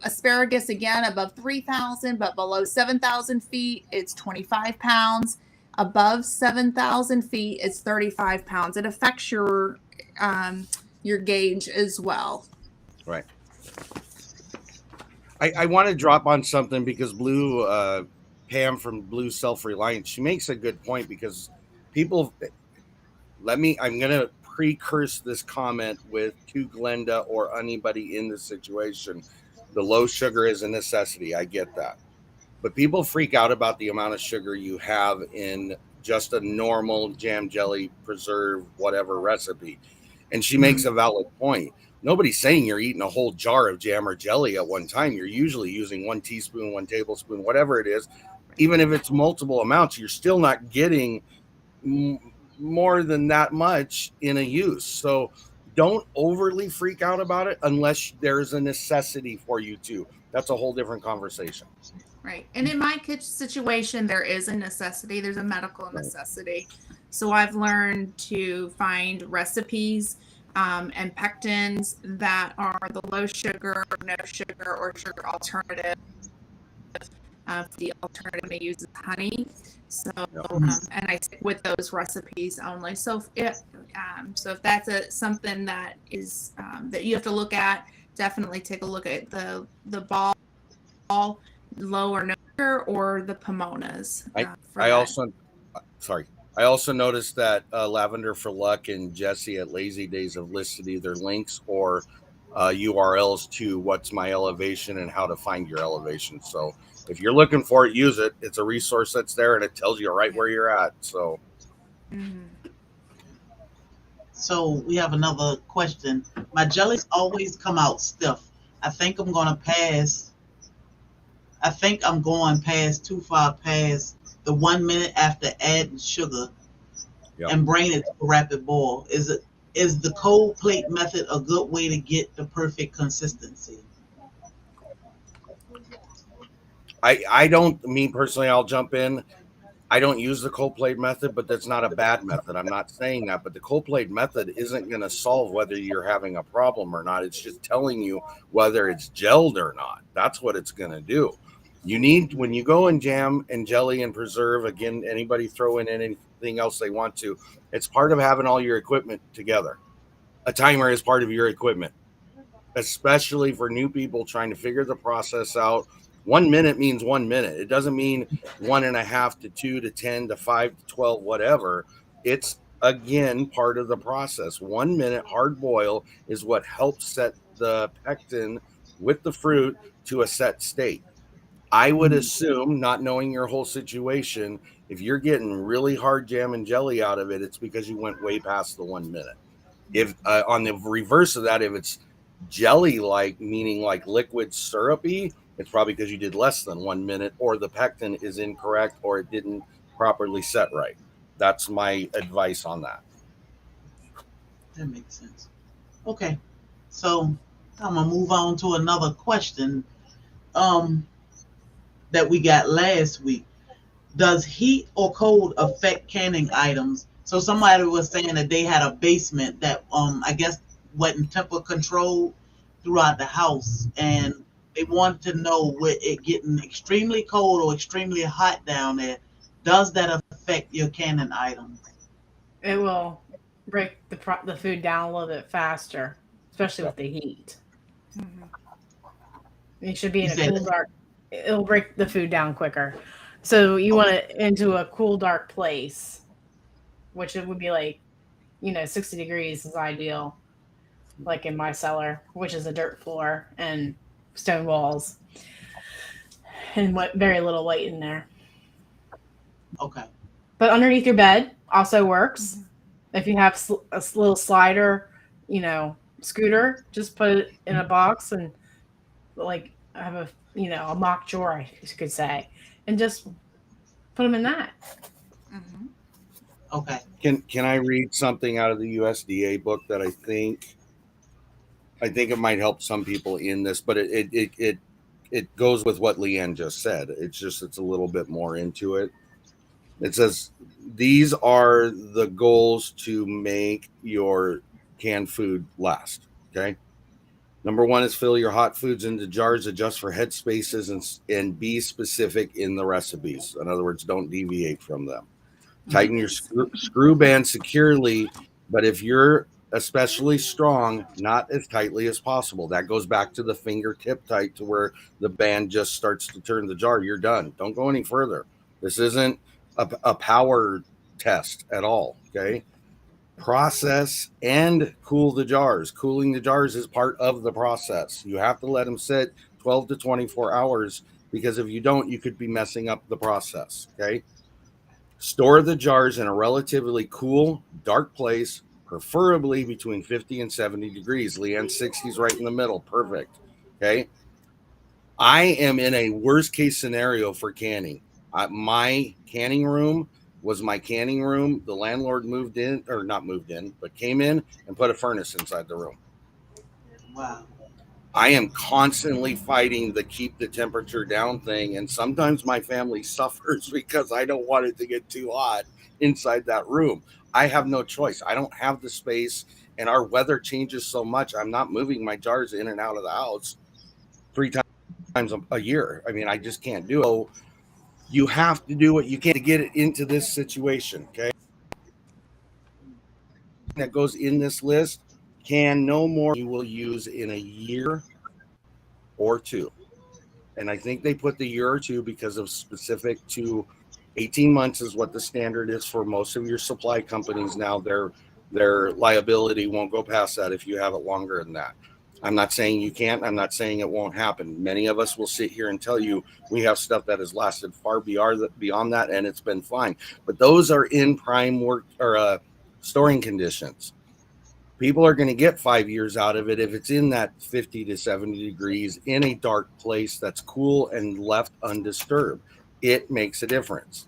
asparagus, again, above 3,000 but below 7,000 feet, it's 25 pounds. Above 7,000 feet, it's 35 pounds. It affects your gauge as well. Right. I want to drop on something because Pam from Blue Self-Reliance, she makes a good point because people, I'm going to precurse this comment with to Glenda or anybody in this situation. The low sugar is a necessity. I get that. But people freak out about the amount of sugar you have in just a normal jam, jelly, preserve, whatever recipe. And she makes a valid point. Nobody's saying you're eating a whole jar of jam or jelly at one time. You're usually using 1 teaspoon, 1 tablespoon, whatever it is. Even if it's multiple amounts, you're still not getting more than that much in a use. So don't overly freak out about it unless there's a necessity for you to. That's a whole different conversation. Right. And in my kitchen situation, there is a necessity. There's a medical necessity. So I've learned to find recipes and pectins that are the low sugar, no sugar, or sugar alternative. The alternative I use is honey. So and I stick with those recipes only. So if that's something that is that you have to look at, definitely take a look at the ball low or no sugar or the pomonas. I also noticed that Lavender for Luck and Jesse at Lazy Days have listed either links or URLs to what's my elevation and how to find your elevation. So if you're looking for it, use it. It's a resource that's there and it tells you right where you're at. So. So we have another question. My jellies always come out stiff. I think I'm going too far past the 1 minute after adding sugar and bring it to a rapid boil. Is the cold plate method a good way to get the perfect consistency? I don't, me personally, I'll jump in. I don't use the cold plate method, but that's not a bad method. I'm not saying that, but the cold plate method isn't going to solve whether you're having a problem or not. It's just telling you whether it's gelled or not. That's what it's going to do. You need, when you go and jam and jelly and preserve, again, anybody throw in anything else they want to, it's part of having all your equipment together. A timer is part of your equipment, especially for new people trying to figure the process out. 1 minute means 1 minute. It doesn't mean 1.5 to 2 to 10 to 5 to 12, whatever. It's, again, part of the process. 1 minute hard boil is what helps set the pectin with the fruit to a set state. I would assume, not knowing your whole situation, if you're getting really hard jam and jelly out of it, it's because you went way past the 1 minute. If on the reverse of that, if it's jelly-like, meaning like liquid syrupy, it's probably because you did less than 1 minute, or the pectin is incorrect, or it didn't properly set right. That's my advice on that. That makes sense. Okay, so I'm gonna move on to another question that we got last week. Does heat or cold affect canning items? So somebody was saying that they had a basement that I guess wasn't temperature controlled throughout the house, and they wanted to know, with it getting extremely cold or extremely hot down there, does that affect your canning items? It will break the food down a little bit faster. especially with the heat. Mhm. It should be You in a said cool, dark. It'll break the food down quicker. So you want it into a cool, dark place, which it would be like, 60 degrees is ideal. Like in my cellar, which is a dirt floor and stone walls, and what very little light in there. okay. But underneath your bed also works. Mhm. If you have a little slider, scooter, just put it in a box and like have a mock drawer, I could say, and just put them in that. Mhm. Okay. Can I read something out of the USDA book that I think it might help some people in this, but it goes with what Leanne just said. It's a little bit more into it. It says these are the goals to make your canned food last. Okay. Number one is fill your hot foods into jars, adjust for head spaces, and be specific in the recipes. In other words, don't deviate from them. Tighten your screw band securely, but if you're especially strong, not as tightly as possible. That goes back to the fingertip tight to where the band just starts to turn the jar. You're done. Don't go any further. This isn't a power test at all. Okay. Process and cool the jars. Cooling the jars is part of the process. You have to let them sit 12 to 24 hours because if you don't, you could be messing up the process. Okay. Store the jars in a relatively cool, dark place, preferably between 50 and 70 degrees. Leanne, 60 is right in the middle. Perfect. Okay. I am in a worst case scenario for canning. My canning room was my canning room. The landlord moved in, or not moved in, but came in and put a furnace inside the room. Wow. I am constantly fighting the keep the temperature down thing. And sometimes my family suffers because I don't want it to get too hot inside that room. I have no choice. I don't have the space, and our weather changes so much. I'm not moving my jars in and out of the house 3 times a year. I mean, I just can't do it. So you have to do what you can to get it into this situation. Okay. That goes in this list can no more you will use in a year or two. And I think they put the year or two because of specific to 18 months is what the standard is for most of your supply companies now. Their liability won't go past that if you have it longer than that. I'm not saying you can't. I'm not saying it won't happen. Many of us will sit here and tell you we have stuff that has lasted far beyond that, and it's been fine. But those are in prime work or storing conditions. People are going to get 5 years out of it if it's in that 50 to 70 degrees in a dark place that's cool and left undisturbed. It makes a difference.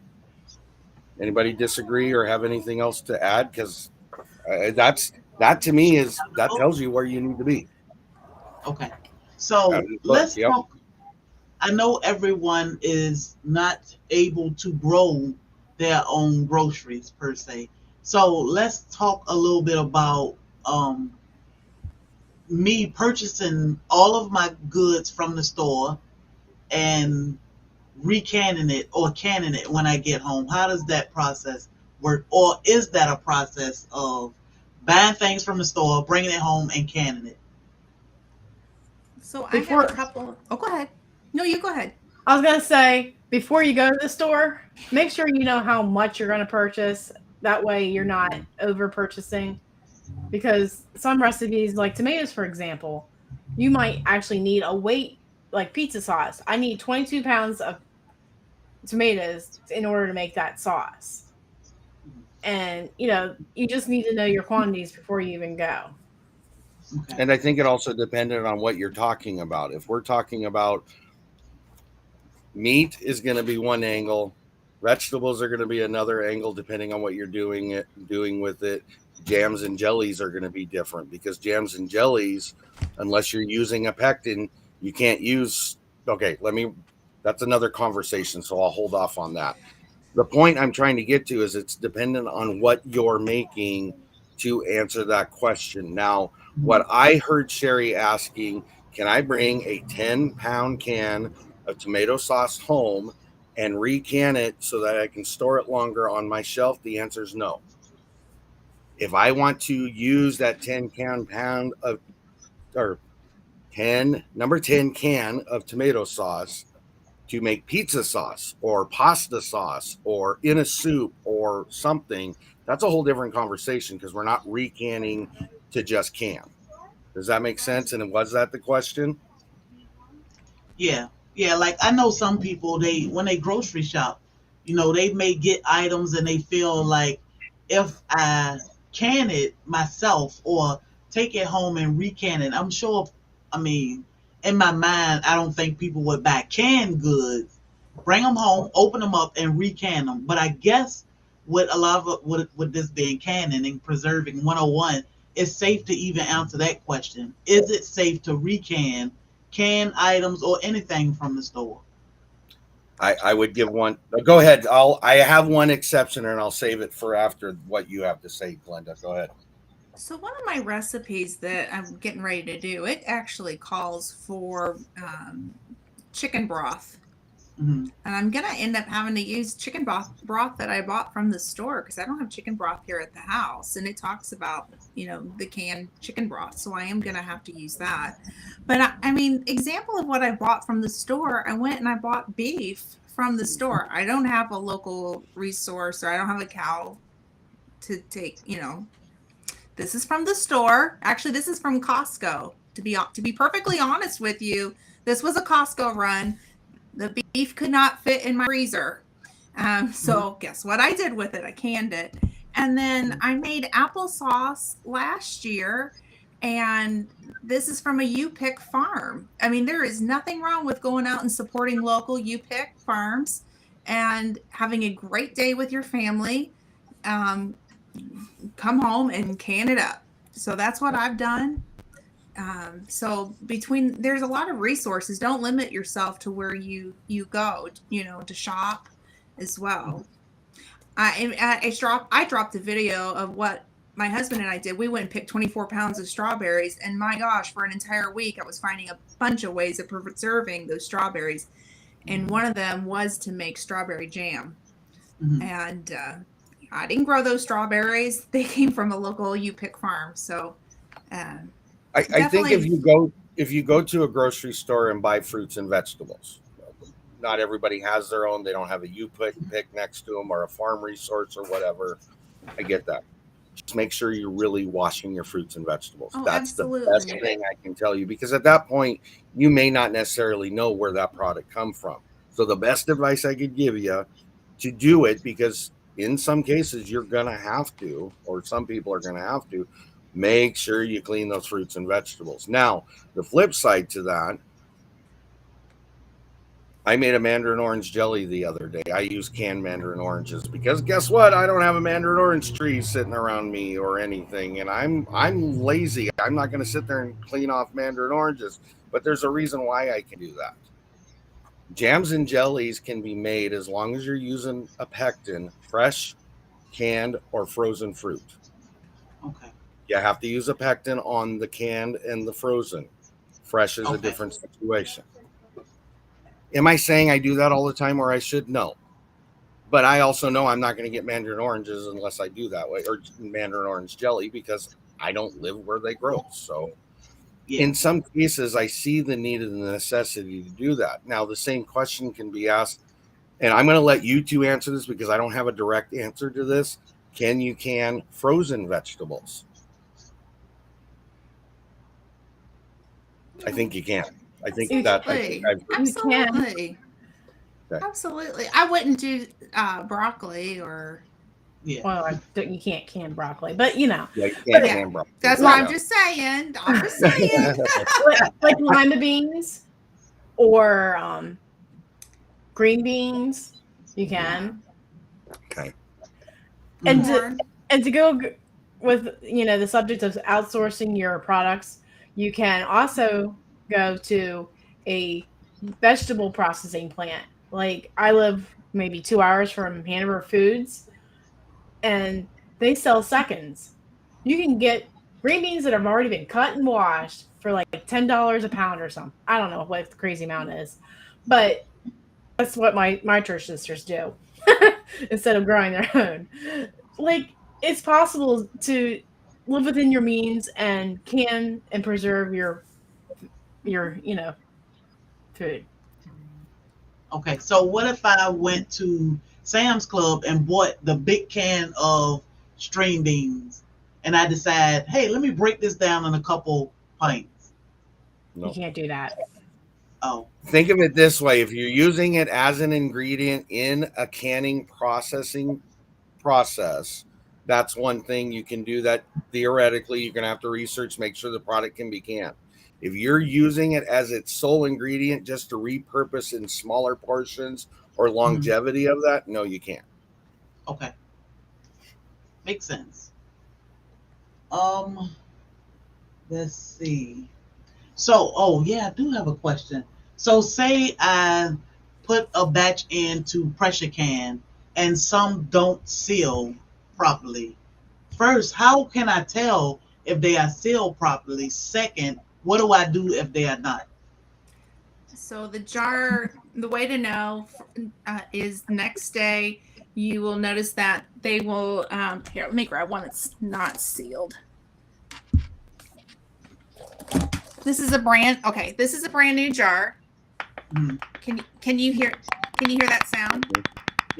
Anybody disagree or have anything else to add? Because that to me that tells you where you need to be. Okay. So let's Yep. talk. I know everyone is not able to grow their own groceries per se. So let's talk a little bit about um, me purchasing all of my goods from the store and recanning it or canning it when I get home. How does that process work? Or is that a process of buying things from the store, bringing it home, and canning it? So I have Before a couple. Oh, go ahead. No, you go ahead. I was gonna say, before you go to the store, make sure you know how much you're gonna purchase. That way you're not over purchasing. Because some recipes, like tomatoes, for example, you might actually need a weight like pizza sauce. I need 22 pounds of tomatoes in order to make that sauce. And you just need to know your quantities before you even go. Okay. And I think it also depended on what you're talking about. If we're talking about meat is going to be one angle, vegetables are going to be another angle depending on what you're doing with it. Jams and jellies are going to be different because jams and jellies, unless you're using a pectin, you can't use. Okay, that's another conversation, so I'll hold off on that. The point I'm trying to get to is it's dependent on what you're making to answer that question. Now, what I heard Sherry asking, can I bring a 10-pound can of tomato sauce home and recan it so that I can store it longer on my shelf? The answer is no. If I want to use that 10-pound of or number 10 can of tomato sauce to make pizza sauce or pasta sauce or in a soup or something, that's a whole different conversation because we're not recanning to just can. Does that make sense? And was that the question? Yeah. Yeah. Like I know some people, when they grocery shop, they may get items and they feel like if I can it myself or take it home and recan it, I'm sure, I mean, in my mind, I don't think people would buy canned goods, bring them home, open them up, and recan them. But I guess with a lot of with this being canning and preserving 101, it's safe to even answer that question. Is it safe to recan canned items or anything from the store? I would give one. Go ahead. I have one exception, and I'll save it for after what you have to say, Glenda. Go ahead. So one of my recipes that I'm getting ready to do, it actually calls for chicken broth. Mm-hmm. And I'm going to end up having to use chicken broth that I bought from the store because I don't have chicken broth here at the house. And it talks about, the canned chicken broth. So I am going to have to use that. But I mean, example of what I bought from the store, I went and I bought beef from the store. I don't have a local resource or I don't have a cow to take, This is from the store. Actually, this is from Costco. To be perfectly honest with you, this was a Costco run. The beef could not fit in my freezer. So guess what I did with it? I canned it. And then I made applesauce last year. And this is from a U-Pick farm. I mean, there is nothing wrong with going out and supporting local U-Pick farms and having a great day with your family. Come home and can it up. So that's what I've done. So there's a lot of resources. Don't limit yourself to where you go, to shop as well. I dropped a video of what my husband and I did. We went and picked 24 pounds of strawberries, and my gosh, for an entire week, I was finding a bunch of ways of preserving those strawberries. And one of them was to make strawberry jam. Mm-hmm. And, I didn't grow those strawberries. They came from a local U-Pick farm. So, I think if you go to a grocery store and buy fruits and vegetables, not everybody has their own. They don't have a U-Pick next to them or a farm resource or whatever. I get that. Just make sure you're really washing your fruits and vegetables. Oh, That's absolutely. The best thing I can tell you, because at that point, you may not necessarily know where that product come from. So the best advice I could give you to do it, because in some cases you're going to have to, or some people are going to have to, make sure you clean those fruits and vegetables. Now, the flip side to that, I made a mandarin orange jelly the other day. I use canned mandarin oranges because guess what? I don't have a mandarin orange tree sitting around me or anything, and I'm lazy. I'm not going to sit there and clean off mandarin oranges, but there's a reason why I can do that. Jams and jellies can be made as long as you're using a pectin, fresh, canned, or frozen fruit. Okay. You have to use a pectin on the canned and the frozen. Fresh is a different situation. Am I saying I do that all the time, or I should? No. But I also know I'm not going to get mandarin oranges unless I do that way, or mandarin orange jelly, because I don't live where they grow. So in some cases, I see the need and the necessity to do that. Now, the same question can be asked, and I'm going to let you two answer this because I don't have a direct answer to this. Can you can frozen vegetables? I think you can. I think absolutely. Okay. Absolutely. I wouldn't do broccoli or. Yeah. Well, you can't can broccoli, but you know. Yeah, you can't can broccoli. That's what I'm just saying. Like lima beans or green beans, you can. Okay. And to go with the subject of outsourcing your products, you can also go to a vegetable processing plant. Like I live maybe 2 hours from Hanover Foods, and they sell seconds. You can get green beans that have already been cut and washed for like $10 a pound or something. I don't know what the crazy amount is, but that's what my church sisters do instead of growing their own. Like it's possible to live within your means and can and preserve your food. Okay, so what if I went to Sam's Club and bought the big can of string beans and I decide, hey, let me break this down in a couple pints? You can't do that. Oh, Think of it this way. If you're using it as an ingredient in a canning processing process, that's one thing you can do. That theoretically you're going to have to research, make sure the product can be canned. If you're using it as its sole ingredient just to repurpose in smaller portions or longevity of that, no, you can't. okay. Makes sense. Let's see. So, oh yeah, I do have a question. So say I put a batch into pressure can and some don't seal properly. First, how can I tell if they are sealed properly? Second, what do I do if they are not? So the jar, the way to know is next day you will notice that they will, here, let me grab one that's not sealed. This is a brand new jar. Mhm. Can you hear that sound?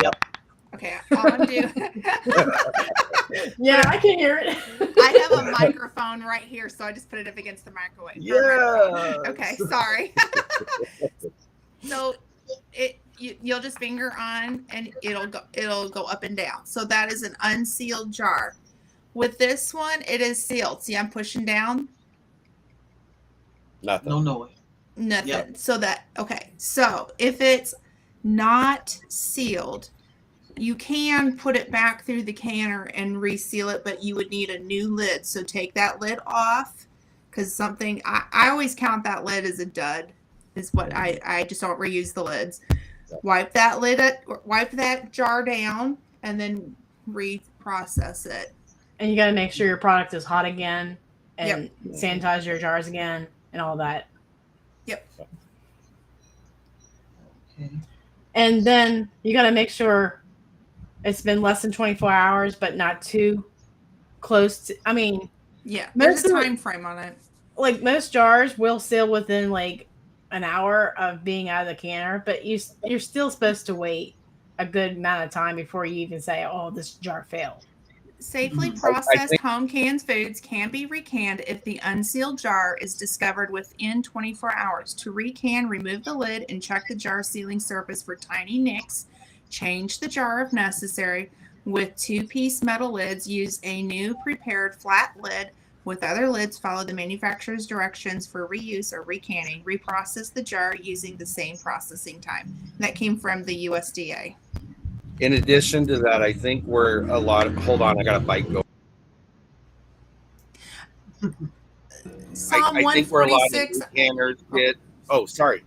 Yep. Okay, all I'm doing. Yeah, I can hear it. I have a microphone right here, so I just put it up against the microwave. Yeah. Okay, sorry. So you'll just finger on and it'll go up and down. So that is an unsealed jar. With this one, it is sealed. See, I'm pushing down. Nothing. No noise. Nothing. Yep. So if it's not sealed, you can put it back through the canner and reseal it, but you would need a new lid. So take that lid off, because I always count that lid as a dud. Is what I just don't reuse the lids. Wipe that jar down and then reprocess it. And you got to make sure your product is hot again and Yep. sanitize your jars again and all that. Yep. Okay. And then you got to make sure it's been less than 24 hours, but not too close to, I mean, Yeah. There's a time frame on it. Like most jars will seal within like an hour of being out of the canner, but you're still supposed to wait a good amount of time before you even say, oh, this jar failed. Safely processed home canned foods can be recanned if the unsealed jar is discovered within 24 hours. To recan, remove the lid and check the jar sealing surface for tiny nicks. Change the jar if necessary. With 2-piece metal lids, use a new prepared flat lid. With other lids, follow the manufacturer's directions for reuse or recanning. Reprocess the jar using the same processing time. That came from the USDA. In addition to that, I think hold on, I got a bike going. Psalm I think where a lot of 146. canners get. Oh, sorry.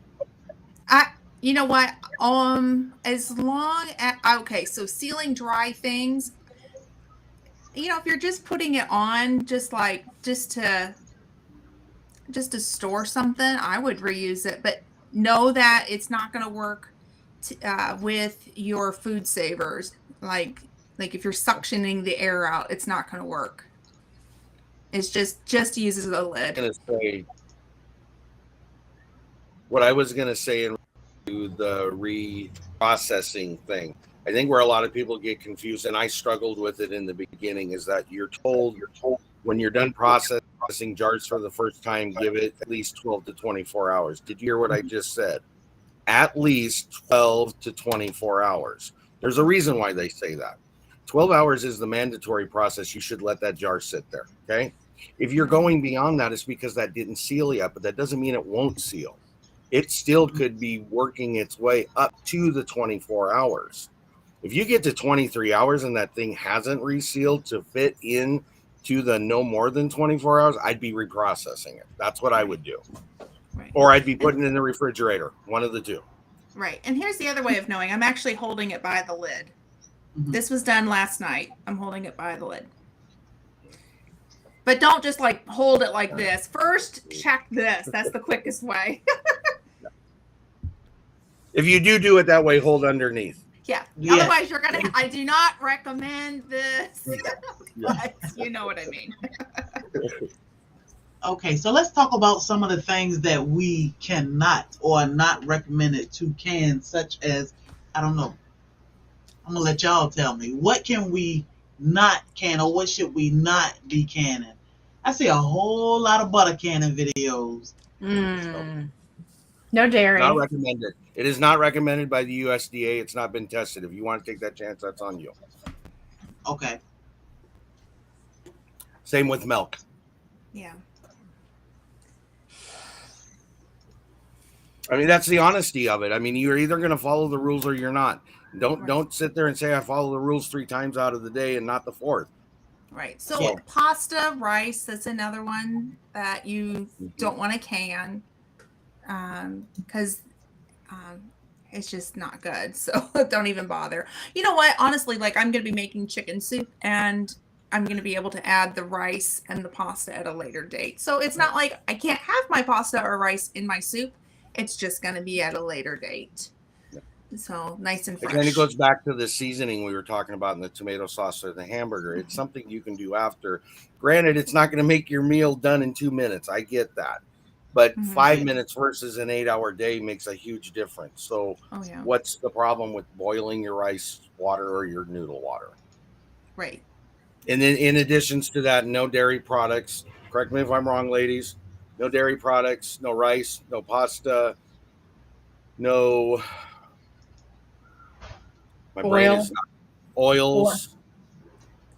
You know what? As long as so sealing dry things, if you're just putting it on, just to store something, I would reuse it. But know that it's not going to work with your food savers. Like if you're suctioning the air out, it's not going to work. It's just uses a lid. What I was going to say in the reprocessing thing, I think where a lot of people get confused, and I struggled with it in the beginning, is that you're told when you're done processing jars for the first time, give it at least 12 to 24 hours. Did you hear what I just said? At least 12 to 24 hours. There's a reason why they say that. 12 hours is the mandatory process. You should let that jar sit there, okay? If you're going beyond that, it's because that didn't seal yet, but that doesn't mean it won't seal. It still could be working its way up to the 24 hours. If you get to 23 hours and that thing hasn't resealed to fit in to the no more than 24 hours, I'd be reprocessing it. That's what I would do. Right. Or I'd be putting it in the refrigerator, one of the two. Right. And here's the other way of knowing. I'm actually holding it by the lid. Mm-hmm. This was done last night. I'm holding it by the lid. But don't just hold it like this. First, check this. That's the quickest way. If you do it that way, hold underneath. Yeah. Yeah. Otherwise, I do not recommend this. But you know what I mean. Okay, so let's talk about some of the things that we cannot or are not recommended to can, such as, I don't know. I'm gonna let y'all tell me. What can we not can, or what should we not be canning? I see a whole lot of butter canning videos. No dairy. Not recommended. It is not recommended by the USDA. It's not been tested. If you want to take that chance, that's on you. Okay. Same with milk. Yeah. I mean, that's the honesty of it. I mean, you're either going to follow the rules or you're not. Don't sit there and say I follow the rules 3 times out of the day and not the 4th. Right. So Yeah. pasta, rice, that's another one that you don't want to can because it's just not good. So don't even bother. You know what? Honestly, like I'm going to be making chicken soup and I'm going to be able to add the rice and the pasta at a later date. So it's not like I can't have my pasta or rice in my soup. It's just going to be at a later date. So nice and fresh. And then it goes back to the seasoning we were talking about in the tomato sauce or the hamburger. It's something you can do after. Granted, it's not going to make your meal done in 2 minutes. I get that. But 5 minutes versus an 8-hour day makes a huge difference. So what's the problem with boiling your rice water or your noodle water? Right. And then in addition to that, no dairy products. Correct me if I'm wrong, ladies. No dairy products, no rice, no pasta, no... My brain is not oils,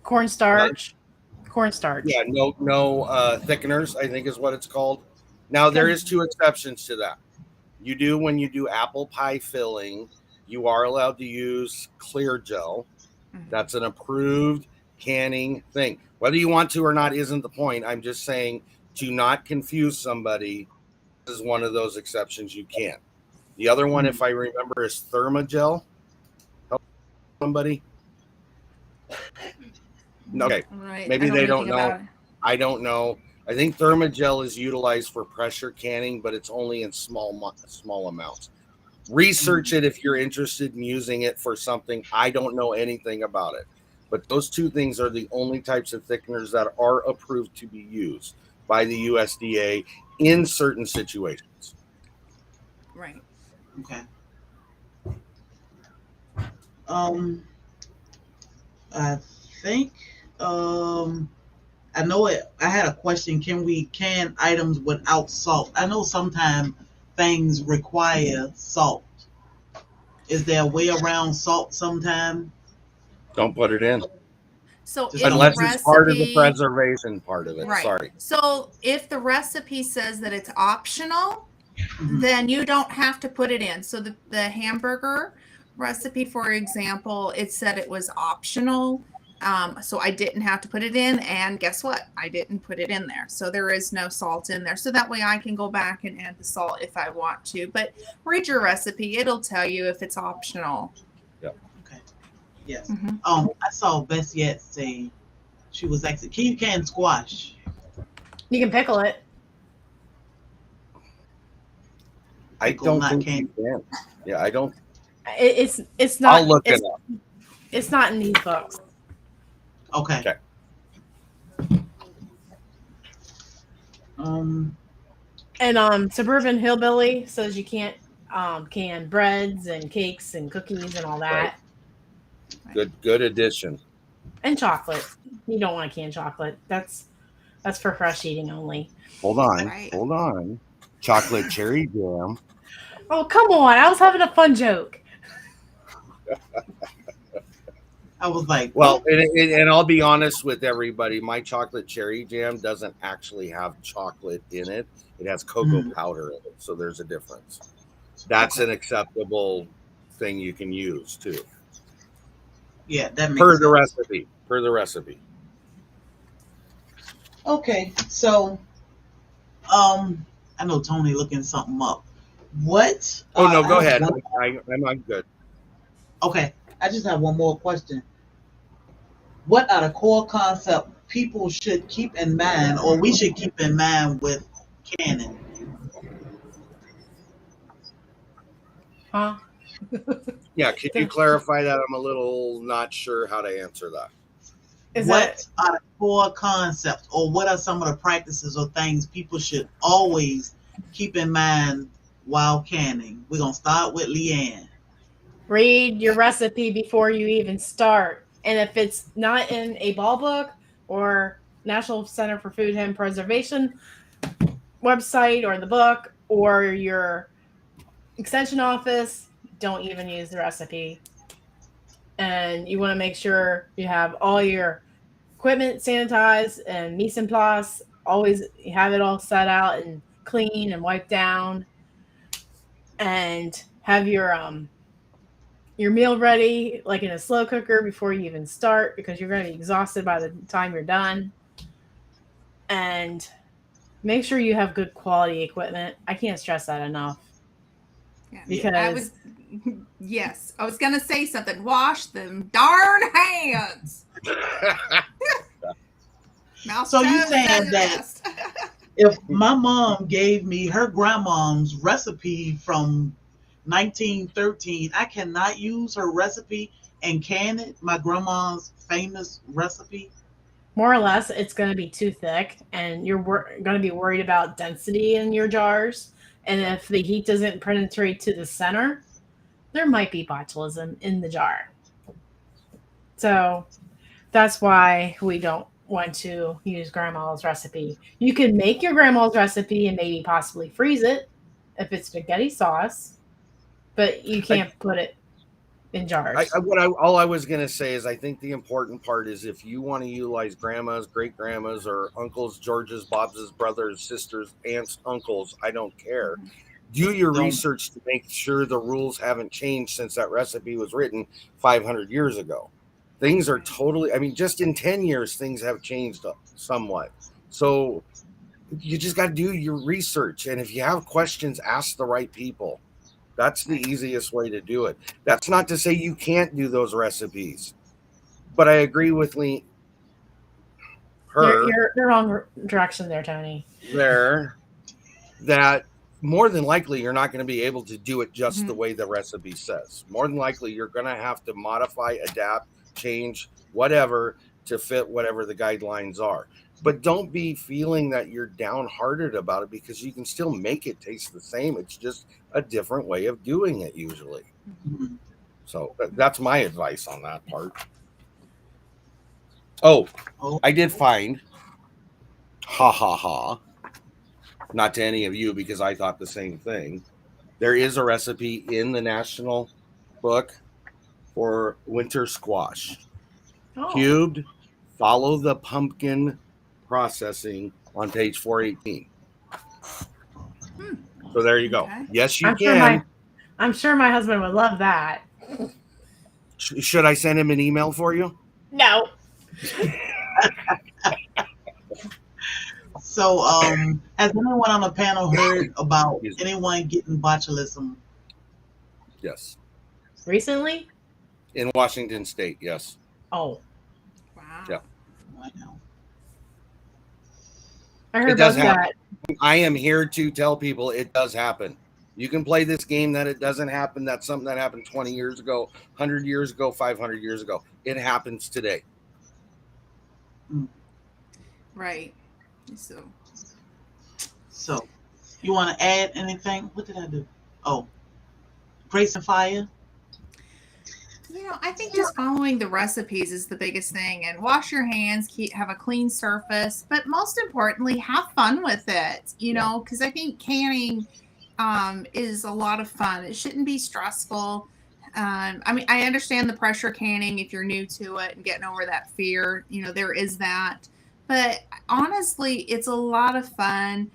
cornstarch. Yeah, no thickeners, I think is what it's called. Now there is 2 exceptions to that. You do when you do apple pie filling, you are allowed to use clear gel. That's an approved canning thing. Whether you want to or not isn't the point. I'm just saying to not confuse somebody. This is one of those exceptions you can. The other one, if I remember, is Thermagel. Somebody? Okay. Right. Maybe they don't know. I don't know. I think Thermagel is utilized for pressure canning, but it's only in small amounts. Research it if you're interested in using it for something. I don't know anything about it. But those 2 things are the only types of thickeners that are approved to be used by the USDA in certain situations. Right. Okay. I think I know it. I had a question. Can we can items without salt? I know sometimes things require salt. Is there a way around salt sometimes? Don't put it in. So unless it's part of the preservation part of it. Right. Sorry. So if the recipe says that it's optional, then you don't have to put it in. So the hamburger recipe, for example, it said it was optional. So I didn't have to put it in, and guess what? I didn't put it in there. So there is no salt in there. So that way I can go back and add the salt if I want to. But read your recipe. It'll tell you if it's optional. Yep. Okay. Yes. I saw Bess Yet say she was asking, can you can squash? You can pickle it. I don't think you can. Yeah, I don't. It's not. I'll look it up. It's not in these books. Okay. And Suburban Hillbilly says you can't can breads and cakes and cookies and all that. Right. Good addition. And chocolate. You don't want to can chocolate. That's for fresh eating only. Hold on. Chocolate cherry jam. Oh, come on. I was having a fun joke. I was like, well, and I'll be honest with everybody. My chocolate cherry jam doesn't actually have chocolate in it. It has cocoa powder in it. So there's a difference. That's an acceptable thing you can use too. Yeah, that makes per sense. the recipe. Okay, so I know Tony looking something up. What? Oh no, go ahead. I'm good. Okay, I just have one more question. What are the core concepts people should keep in mind, or we should keep in mind with canning? Huh? Yeah, could you clarify that? I'm a little not sure how to answer that. What are the core concepts, or what are some of the practices or things people should always keep in mind while canning? We're going to start with Leanne. Read your recipe before you even start. And if it's not in a ball book or National Center for Food and Preservation website or the book or your extension office, don't even use the recipe. And you want to make sure you have all your equipment sanitized and mise en place. Always have it all set out and clean and wiped down. And have your meal ready, like in a slow cooker, before you even start, because you're going to be exhausted by the time you're done. And make sure you have good quality equipment. I can't stress that enough. Yeah. Because I was gonna say something. Wash them darn hands. So you saying that if my mom gave me her grandmom's recipe from 1913, I cannot use her recipe and can it? My grandma's famous recipe? more or less, it's going to be too thick, and you're going to be worried about density in your jars. And if the heat doesn't penetrate to the center, there might be botulism in the jar. So that's why we don't want to use grandma's recipe. You can make your grandma's recipe and maybe possibly freeze it if it's spaghetti sauce, but you can't put it in jars. All I was going to say is I think the important part is if you want to utilize grandmas, great grandmas, or uncles, George's, Bob's, brothers, sisters, aunts, uncles, I don't care. Do your research to make sure the rules haven't changed since that recipe was written 500 years ago. Things are totally, I mean, just in 10 years, things have changed somewhat. So you just got to do your research. And if you have questions, ask the right people. That's the easiest way to do it. That's not to say you can't do those recipes, but I agree with You're the wrong direction there, Tony. That more than likely you're not going to be able to do it just the way the recipe says. More than likely you're going to have to modify, adapt, change, whatever to fit whatever the guidelines are. But don't be feeling that you're downhearted about it, because you can still make it taste the same. It's just a different way of doing it usually. Mm-hmm. So that's my advice on that part. Oh, I did find, not to any of you because I thought the same thing. There is a recipe in the national book for winter squash. Cubed, follow the pumpkin processing on page 418. So there you go. Okay. Yes, you can. I'm sure my husband would love that. Should I send him an email for you? No. So, has anyone on the panel heard about anyone getting botulism? Yes. Recently? In Washington State, yes. Oh. Wow. Yeah. I know. I heard about that. I am here to tell people it does happen. You can play this game that it doesn't happen. That's something that happened 20 years ago, 100 years ago, 500 years ago. It happens today. Right. So you want to add anything? What did I do? Oh, Grace and Fire. I think just following the recipes is the biggest thing, and wash your hands, have a clean surface, but most importantly, have fun with it, because I think canning is a lot of fun. It shouldn't be stressful. I understand the pressure canning if you're new to it and getting over that fear, there is that, but honestly, it's a lot of fun.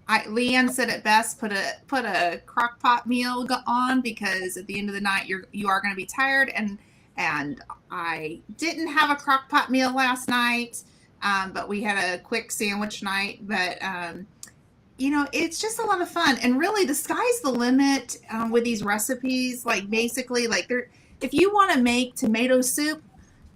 Leanne said it best, put a crock pot meal on, because at the end of the night you are going to be tired, and I didn't have a crock pot meal last night, but we had a quick sandwich night. But it's just a lot of fun, and really the sky's the limit with these recipes. Like basically, if you want to make tomato soup,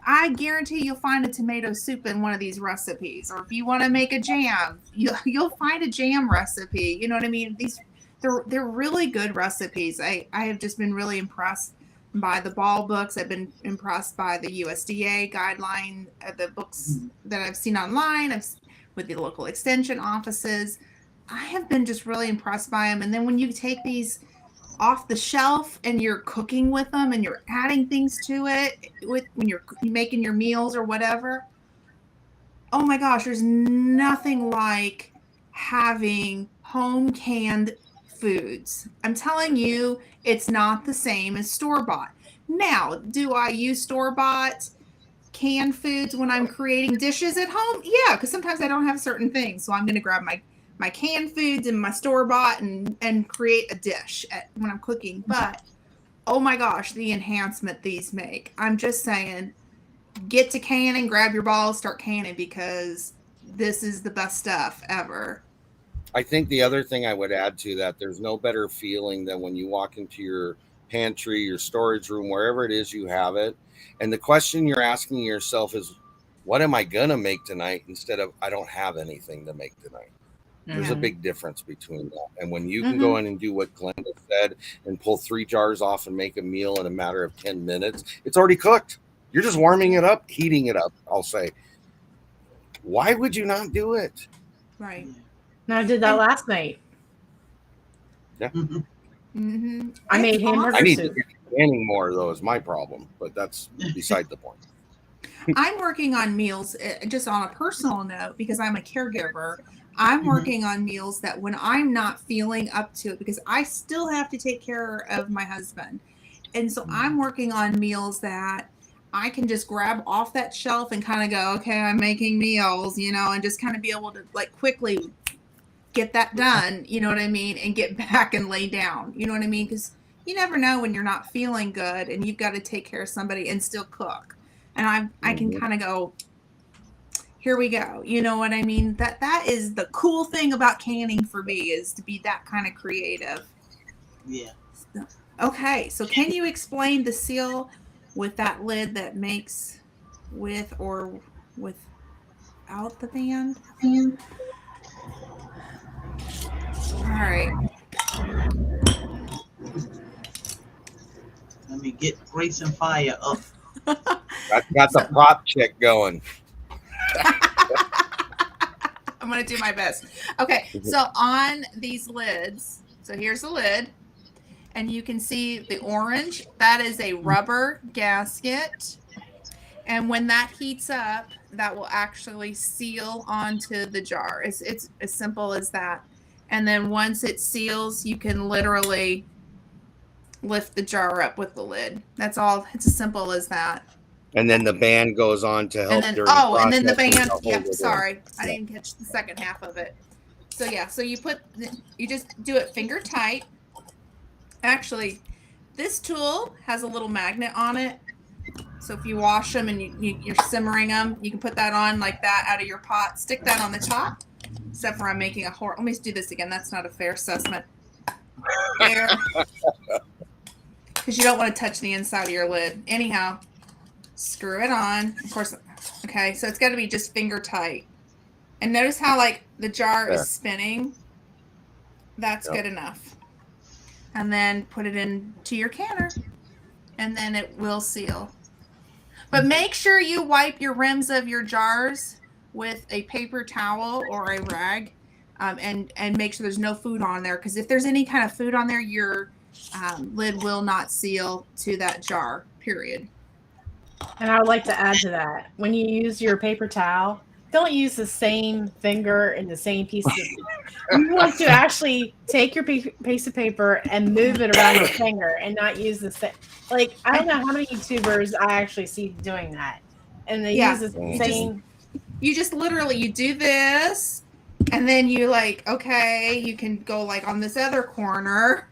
I guarantee you'll find a tomato soup in one of these recipes. Or if you want to make a jam, you'll find a jam recipe. You know what I mean? they're really good recipes. I have just been really impressed by the ball books. I've been impressed by the USDA guideline, the books that I've seen online, with the local extension offices. I have been just really impressed by them. And then when you take these off the shelf and you're cooking with them and you're adding things to it when you're making your meals or whatever, oh my gosh, there's nothing like having home canned foods. I'm telling you, it's not the same as store-bought. Now, do I use store-bought canned foods when I'm creating dishes at home? Yeah, because sometimes I don't have certain things. So I'm going to grab my canned foods and my store-bought and create a dish when I'm cooking. But, oh my gosh, the enhancement these make. I'm just saying, get to canning, grab your balls, start canning, because this is the best stuff ever. I think the other thing I would add to that, there's no better feeling than when you walk into your pantry, your storage room, wherever it is you have it. And the question you're asking yourself is, what am I going to make tonight? Instead of, I don't have anything to make tonight. There's a big difference between that. And when you can go in and do what Glenda said and pull 3 jars off and make a meal in a matter of 10 minutes, it's already cooked. You're just warming it up, heating it up, I'll say. Why would you not do it? Right. No, I did that last night. Yeah. I made hamburger I need soup. to get canning more, though, is my problem. But that's beside the point. I'm working on meals just on a personal note because I'm a caregiver. I'm working on meals that when I'm not feeling up to it, because I still have to take care of my husband. And so I'm working on meals that I can just grab off that shelf and kind of go, okay, I'm making meals, and just kind of be able to like quickly get that done, you know what I mean? And get back and lay down, you know what I mean? Because you never know when you're not feeling good and you've got to take care of somebody and still cook. And I can kind of go, here we go. You know what I mean? That is the cool thing about canning for me, is to be that kind of creative. Yeah. Okay. So can you explain the seal with that lid that makes with or without the band? All right. Let me get Grace and Fire up. Got the prop check going. I'm going to do my best. Okay. So on these lids, so here's the lid, and you can see the orange. That is a rubber gasket. And when that heats up, that will actually seal onto the jar. It's as simple as that. And then once it seals, you can literally lift the jar up with the lid. That's all. It's as simple as that. And then the band goes on to help during the process. And then the band. to Yep. hold it Sorry, in. I didn't catch the second half of it. So yeah. So you just do it finger tight. Actually, this tool has a little magnet on it. So if you wash them and you're simmering them, you can put that on like that out of your pot. Stick that on the top. Except for I'm making a let me do this again. That's not a fair assessment. There. Because you don't want to touch the inside of your lid. Anyhow, screw it on. Of course, okay, so it's got to be just finger tight. And notice how like the jar is spinning. That's good enough. And then put it into your canner. And then it will seal. But make sure you wipe your rims of your jars with a paper towel or a rag, and make sure there's no food on there. Because if there's any kind of food on there, your lid will not seal to that jar, period. And I would like to add to that, when you use your paper towel, don't use the same finger and the same piece of you want to actually take your piece of paper and move it around your finger and not use the same. Like, I don't know how many YouTubers I actually see doing that. And they use the same. You just literally, you do this, and then you like, okay, you can go like on this other corner.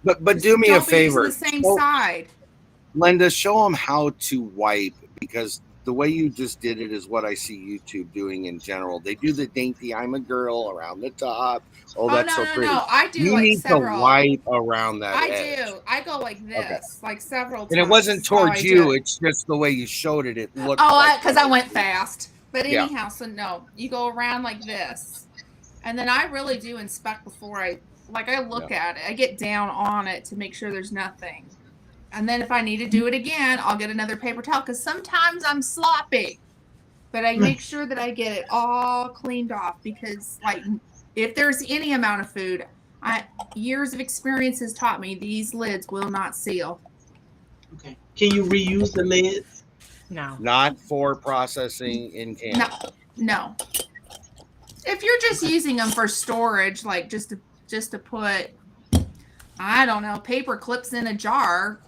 But do me a favor. The same side. Linda, show them how to wipe, because the way you just did it is what I see YouTube doing in general. They do the dainty "I'm a girl" around the top. Oh, that's so pretty. No, I do. You like need several. to wipe around that edge. I do. I go like this, like several times. And it wasn't towards you. It's just the way you showed it. It looked. Because I went fast. But anyhow, so no, you go around like this, and then I really do inspect before I Like I look at it, I get down on it to make sure there's nothing. And then if I need to do it again, I'll get another paper towel because sometimes I'm sloppy. But I make sure that I get it all cleaned off because, like, if there's any amount of food, years of experience has taught me these lids will not seal. Okay. Can you reuse the lids? No. Not for processing in cans. No. If you're just using them for storage, like just to put, I don't know, paper clips in a jar,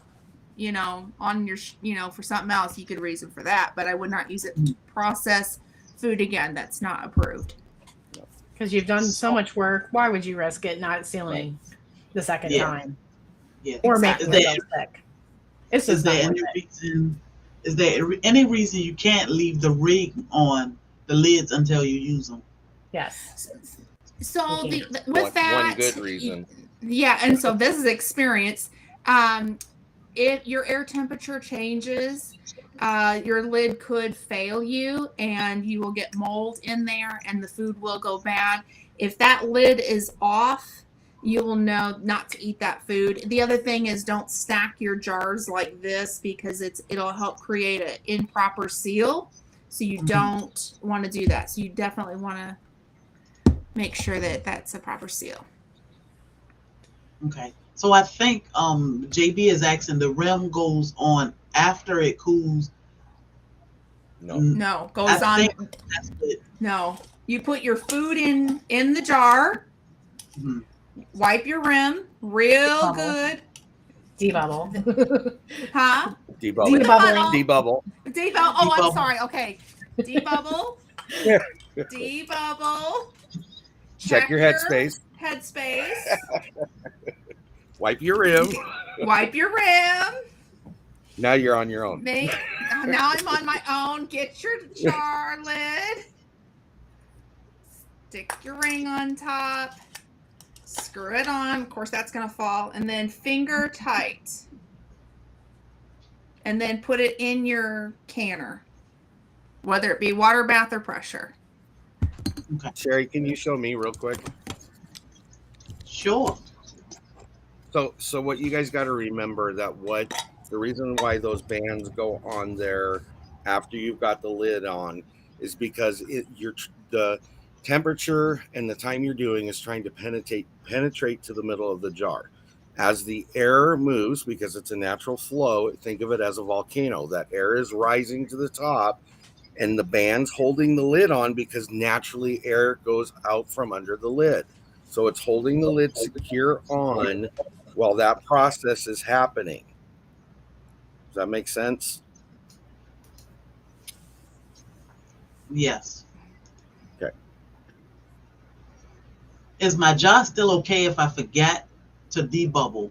you know, on your, you know, for something else, you could reason for that. But I would not use it to process food again. That's not approved. Because you've done so much work. Why would you risk it not sealing the second time? Yeah. Or exactly. making yourself sick? It's just is there any reason you can't leave the rig on the lids until you use them? Yes. So with one that, good reason. Yeah, and so this is experience. If your air temperature changes, your lid could fail you and you will get mold in there and the food will go bad. If that lid is off, you will know not to eat that food. The other thing is don't stack your jars like this because it'll help create an improper seal. So you don't want to do that. So you definitely want to make sure that that's a proper seal. Okay. So I think JB is asking the rim goes on after it cools. No, goes on. That's it. No. You put your food in the jar. Mm-hmm. Wipe your rim real good. Debubble. Huh? Debubble. Debubble. Oh, I'm sorry. Okay. Debubble. Debubble. Check your headspace. Wipe your rim. Wipe your rim. Now you're on your own. Now I'm on my own. Get your jar lid. Stick your ring on top. Screw it on. Of course, that's going to fall. And then finger tight. And then put it in your canner, whether it be water bath or pressure. Okay. Sherry, can you show me real quick? Sure. So what you guys got to remember that the reason why those bands go on there after you've got the lid on is because the temperature and the time you're doing is trying to penetrate to the middle of the jar. As the air moves, because it's a natural flow, think of it as a volcano. That air is rising to the top and the band's holding the lid on because naturally air goes out from under the lid. So it's holding the lid secure on while that process is happening. Does that make sense? Yes. Okay. Is my jar still okay if I forget to debubble?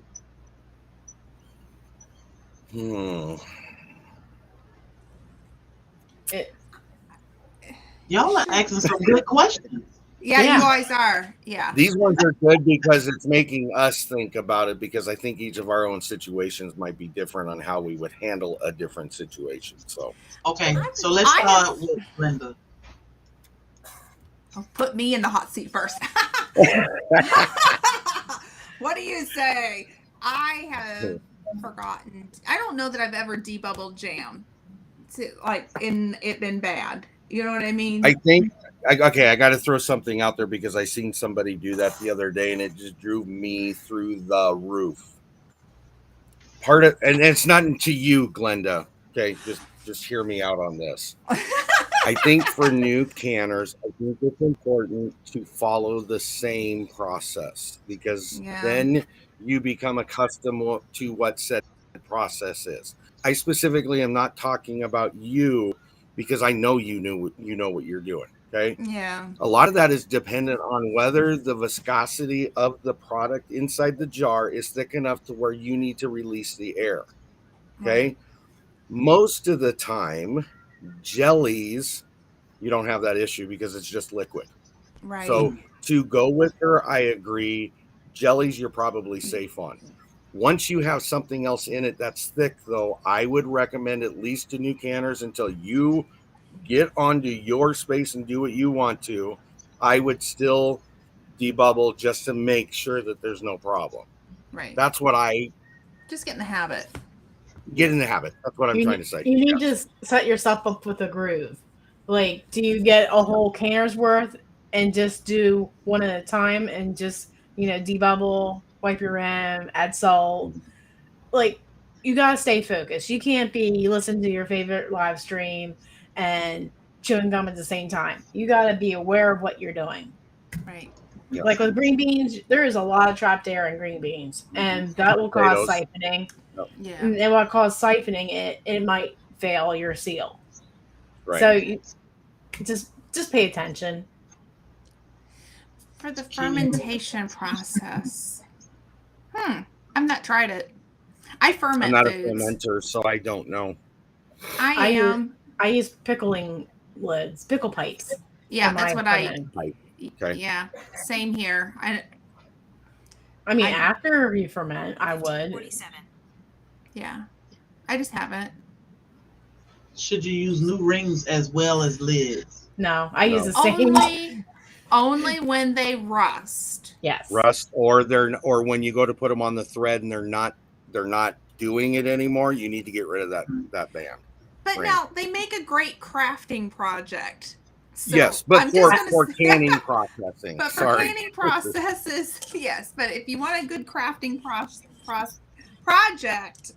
Y'all are asking some good questions. Yeah, you always are. Yeah. These ones are good because it's making us think about it, because I think each of our own situations might be different on how we would handle a different situation. So okay, so let's start with Linda. Put me in the hot seat first. What do you say? I have forgotten. I don't know that I've ever debubbled jam. It been bad. You know what I mean? I think, okay, I got to throw something out there because I seen somebody do that the other day and it just drove me through the roof. And it's not to you, Glenda. Okay, just hear me out on this. I think for new canners, I think it's important to follow the same process because then you become accustomed to what said process is. I specifically am not talking about you because I know you know what you're doing. Okay. Yeah. A lot of that is dependent on whether the viscosity of the product inside the jar is thick enough to where you need to release the air. Okay. Right. Most of the time, jellies, you don't have that issue because it's just liquid. Right. So to go with her, I agree. Jellies, you're probably safe on. Once you have something else in it that's thick, though, I would recommend at least to new canners until you get onto your space and do what you want to. I would still debubble just to make sure that there's no problem. Right. That's what I Just get in the habit. get in the habit. That's what I'm trying to say. You need to set yourself up with a groove. Like, do you get a whole canner's worth and just do one at a time and just, debubble, wipe your rim, add salt? Like, you got to stay focused. You can't be listening to your favorite live stream and chewing gum at the same time. You got to be aware of what you're doing. Right. Yes. Like with green beans, there is a lot of trapped air in green beans, and that will cause siphoning. Yeah. And it will cause siphoning. It might fail your seal. Right. So you just pay attention. For the fermentation process, I've not tried it. I ferment I'm not foods. a fermenter, so I don't know. I am. I use pickling lids, pickle pipes. Yeah, that's what I. Okay. Yeah, same here. I mean, after you ferment, I would. 47. Yeah, I just haven't. Should you use new rings as well as lids? No, I use the same. Only when they rust. Yes. Rust, or when you go to put them on the thread and they're not doing it anymore, you need to get rid of that band. But now they make a great crafting project. So yes, but for canning processing. But for canning processes, yes. But if you want a good crafting project,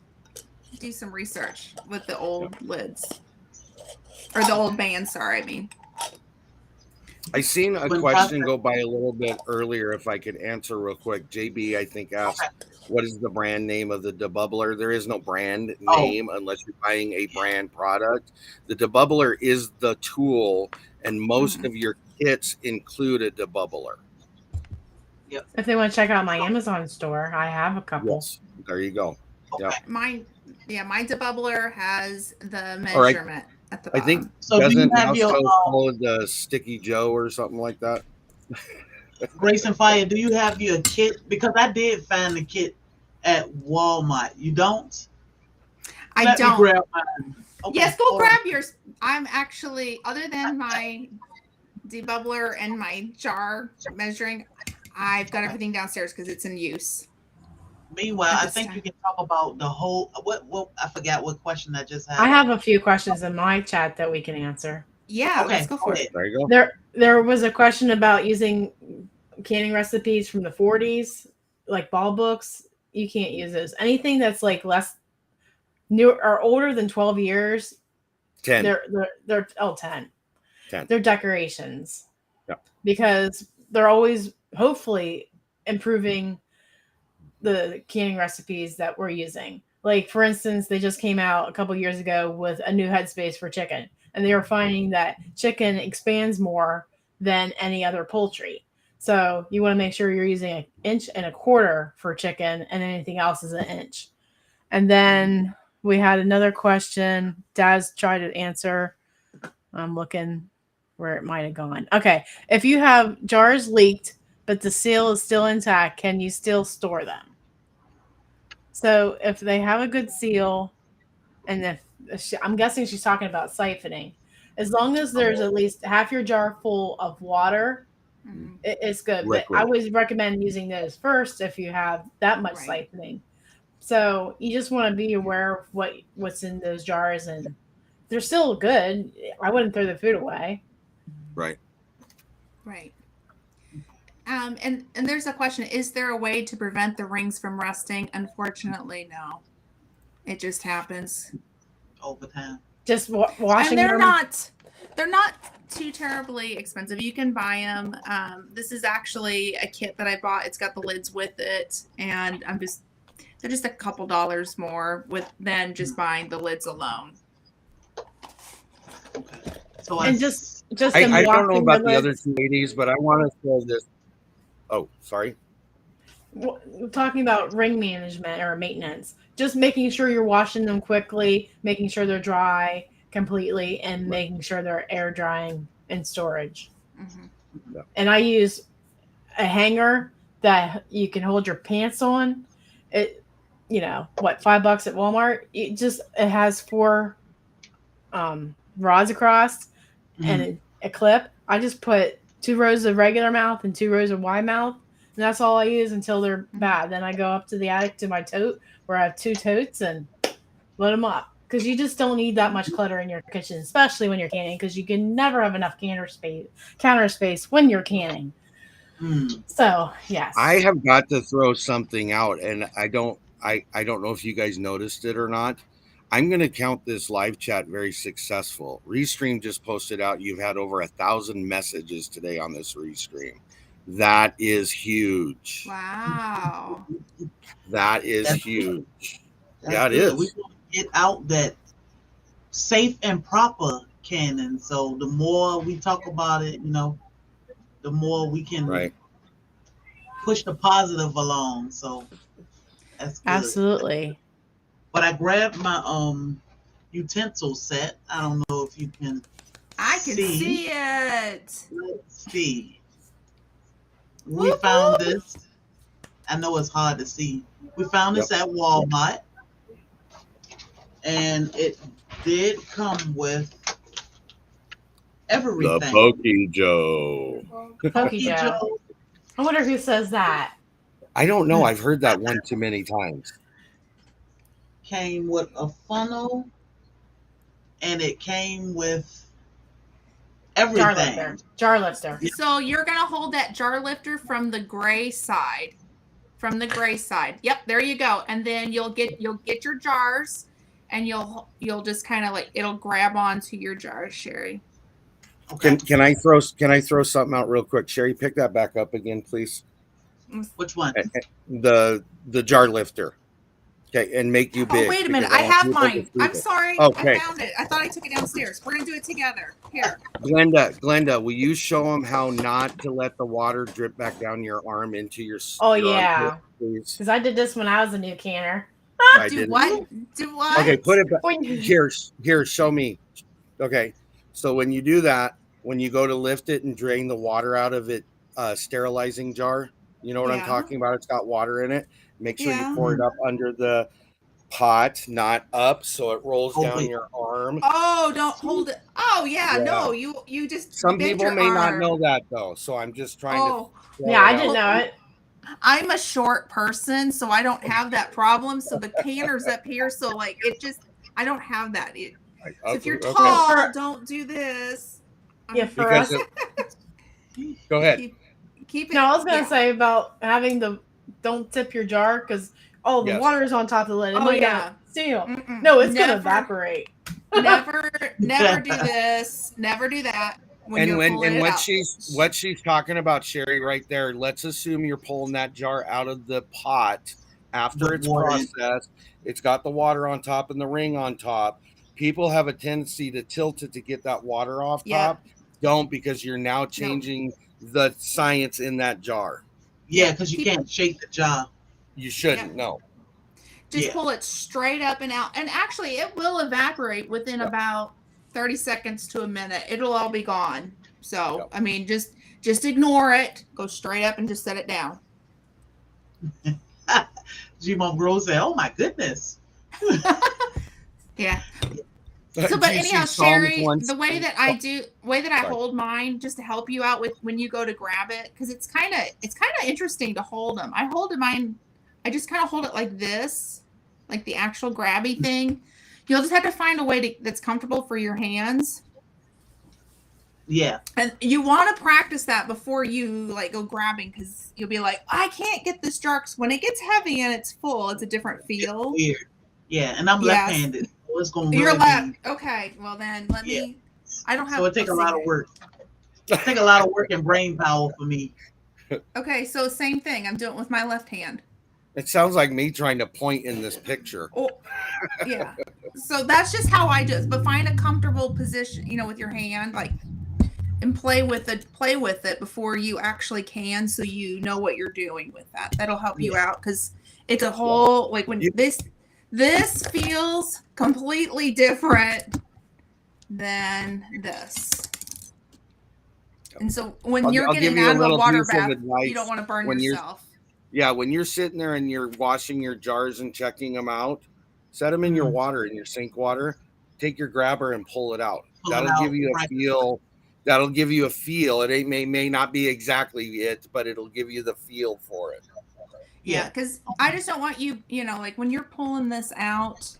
do some research with the old lids. Or the old bands, sorry, I mean. I seen a question go by a little bit earlier, if I could answer real quick. JB, I think, asked, what is the brand name of the debubbler? There is no brand name unless you're buying a brand product. The debubbler is the tool, and most of your kits include a debubbler. Yep. If they want to check out my Amazon store, I have a couple. Yes. There you go. Okay. Yep. My debubbler has the measurement at the bottom. I think So do you doesn't have your call it the Sticky Joe or something like that? Grace and Fire, do you have your kit? Because I did find the kit at Walmart. You don't? I don't. Me grab mine. Okay, Yes, go grab yours. I'm actually, other than my debubbler and my jar measuring, I've got everything downstairs because it's in use. Meanwhile, I think you can talk about the whole, what I forgot what question I just had. I have a few questions in my chat that we can answer. Yeah, Okay, let's go for it. There you go. There was a question about using canning recipes from the 40s, like ball books. You can't use those. Anything that's like new or older than 12 years. 10. They're 10. 10. They're decorations. Yeah. Because they're always hopefully improving the canning recipes that we're using. Like, for instance, they just came out a couple years ago with a new headspace for chicken, and they were finding that chicken expands more than any other poultry. So you want to make sure you're using 1.25 inches for chicken, and anything else is 1 inch. And then we had another question Daz tried to answer. I'm looking where it might have gone. Okay. If you have jars leaked, but the seal is still intact, can you still store them? So if they have a good seal, and I'm guessing she's talking about siphoning, as long as there's at least half your jar full of water, it's good. Liquid. But I would recommend using those first if you have that much siphoning. So you just want to be aware of what's in those jars, and they're still good. I wouldn't throw the food away. Right. Right. And there's a question, is there a way to prevent the rings from rusting? Unfortunately, no. It just happens over time. Just washing and they're them. They're not too terribly expensive. You can buy them. This is actually a kit that I bought. It's got the lids with it, and they're just a couple dollars more than just buying the lids alone. Okay. So and just I don't know about the lids. other two ladies, but I want to throw this. Oh, sorry. We're talking about ring management or maintenance. Just making sure you're washing them quickly, making sure they're dry completely, and making sure they're air drying in storage. Mm-hmm. Yeah. And I use a hanger that you can hold your pants on. It, $5 at Walmart. It has 4 rods across and a clip. I just put 2 rows of regular mouth and 2 rows of wide mouth. And that's all I use until they're bad. Then I go up to the attic to my tote where I have 2 totes and load them up. Because you just don't need that much clutter in your kitchen, especially when you're canning, because you can never have enough counter space when you're canning. So, yes. I have got to throw something out, and I don't know if you guys noticed it or not. I'm going to count this live chat very successful. Restream just posted out you've had over 1,000 messages today on this Restream. That is huge. Wow. That is That's huge. That's Yeah, it good. is. We want to get out that safe and proper canning. So the more we talk about it, the more we can push the positive along. So that's good. Absolutely. But I grabbed my utensil set. I don't know if you can I can see it. Let's see. We found this. I know it's hard to see. We found this at Walmart. And it did come with everything. The Pokey Joe. Pokey Joe. I wonder who says that. I don't know. I've heard that one too many times. Came with a funnel, and it came with everything. Jar lifter. So you're gonna hold that jar lifter from the gray side. From the gray side. Yep, there you go. And then you'll get your jars, and you'll just kind of like it'll grab onto your jars, Sherry. Okay. Can I throw something out real quick? Sherry, pick that back up again, please. Which one? The jar lifter. Okay, and make you big. Oh, wait a minute. I have mine. I'm sorry. Okay. I found it. I thought I took it downstairs. We're going to do it together. Here. Glenda, will you show them how not to let the water drip back down your arm into your yeah. Please. Because I did this when I was a new canner. Do what? Okay, put it back. Here, show me. Okay, so when you do that, when you go to lift it and drain the water out of it, sterilizing jar, you know what I'm talking about? It's got water in it. Make sure you pour it up under the pot, not up, so it rolls down your arm. Oh, don't hold it. Oh, yeah. No, you just. Some people may not know that though, so I'm just trying to. Yeah, I didn't know it. I'm a short person, so I don't have that problem. So the canner's up here, so like I don't have that. So if you're tall, don't do this. Yeah, for us. Go ahead. Keep it. No, I was gonna say about having don't tip your jar because the water is on top of the lid. Seal. No, it's gonna evaporate. Never do this. Never do that. What she's talking about, Sherry, right there. Let's assume you're pulling that jar out of the pot after it's processed. It's got the water on top and the ring on top. People have a tendency to tilt it to get that water off top. Don't, because you're now changing the science in that jar. Yeah, because you can't shake the jar. You shouldn't. No. Just pull it straight up and out. And actually, it will evaporate within about 30 seconds to a minute. It'll all be gone. So, I mean, just ignore it. Go straight up and just set it down. G-Mom Rose said, oh, my goodness. Yeah. So, but anyhow, Sherry, the way that I hold mine, just to help you out with when you go to grab it, because it's kind of interesting to hold them. I hold mine. I just kind of hold it like this, like the actual grabby thing. You'll just have to find a way that's comfortable for your hands. Yeah. And you want to practice that before you like go grabbing, because you'll be like, I can't get this jar. When it gets heavy and it's full, it's a different feel. It's weird. Yeah, and I'm left-handed. So it's going to You're left. Okay, well then let me. I don't have. So it takes a lot of work. It takes a lot of work and brain power for me. Okay, so same thing. I'm doing it with my left hand. It sounds like me trying to point in this picture. Oh, yeah. So that's just how I do it. But find a comfortable position, with your hand, and play with it before you actually can, so you know what you're doing with that. That'll help you out, because it's a whole when this feels completely different than this. And so when you're getting out of a water bath, you don't want to burn yourself. Yeah, when you're sitting there and you're washing your jars and checking them out, set them in your water, in your sink water. Take your grabber and pull it out. That'll give you a feel. That'll give you a feel. It may not be exactly it, but it'll give you the feel for it. Yeah, because I just don't want you, like when you're pulling this out,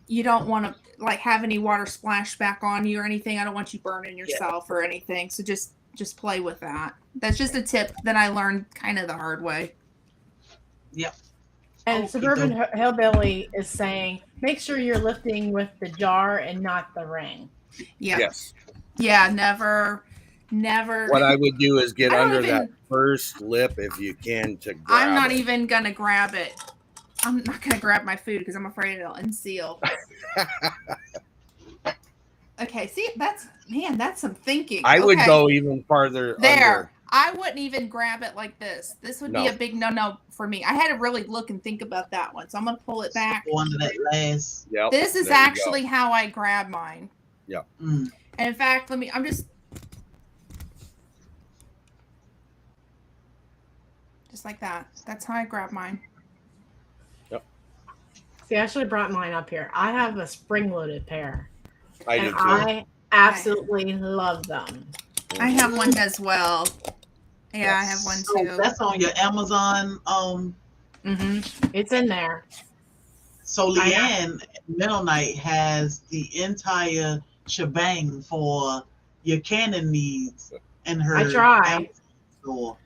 you don't want to like have any water splash back on you or anything. I don't want you burning yourself or anything. So just play with that. That's just a tip that I learned kind of the hard way. Yep. And Suburban Hillbilly is saying, make sure you're lifting with the jar and not the ring. Yeah. Yes. Yeah, never. What I would do is get under that first lip if you can to grab I'm not it. even going to grab it. I'm not going to grab my food because I'm afraid it'll unseal. Okay, see, that's some thinking. I would go even farther there. Under. I wouldn't even grab it like this. This would be a big no-no for me. I had to really look and think about that one, so I'm going to pull it back. Under that last. Yep, this is actually how I grab mine. Yeah. And in fact, I'm just like that. That's how I grab mine. Yep. See, I should have brought mine up here. I have a spring-loaded pair. I do too. I absolutely love them. I have one as well. Yeah, I have one too. That's on your Amazon. It's in there. So Leanne Mennonite has the entire shebang for your canning needs in her I try. Amazon store.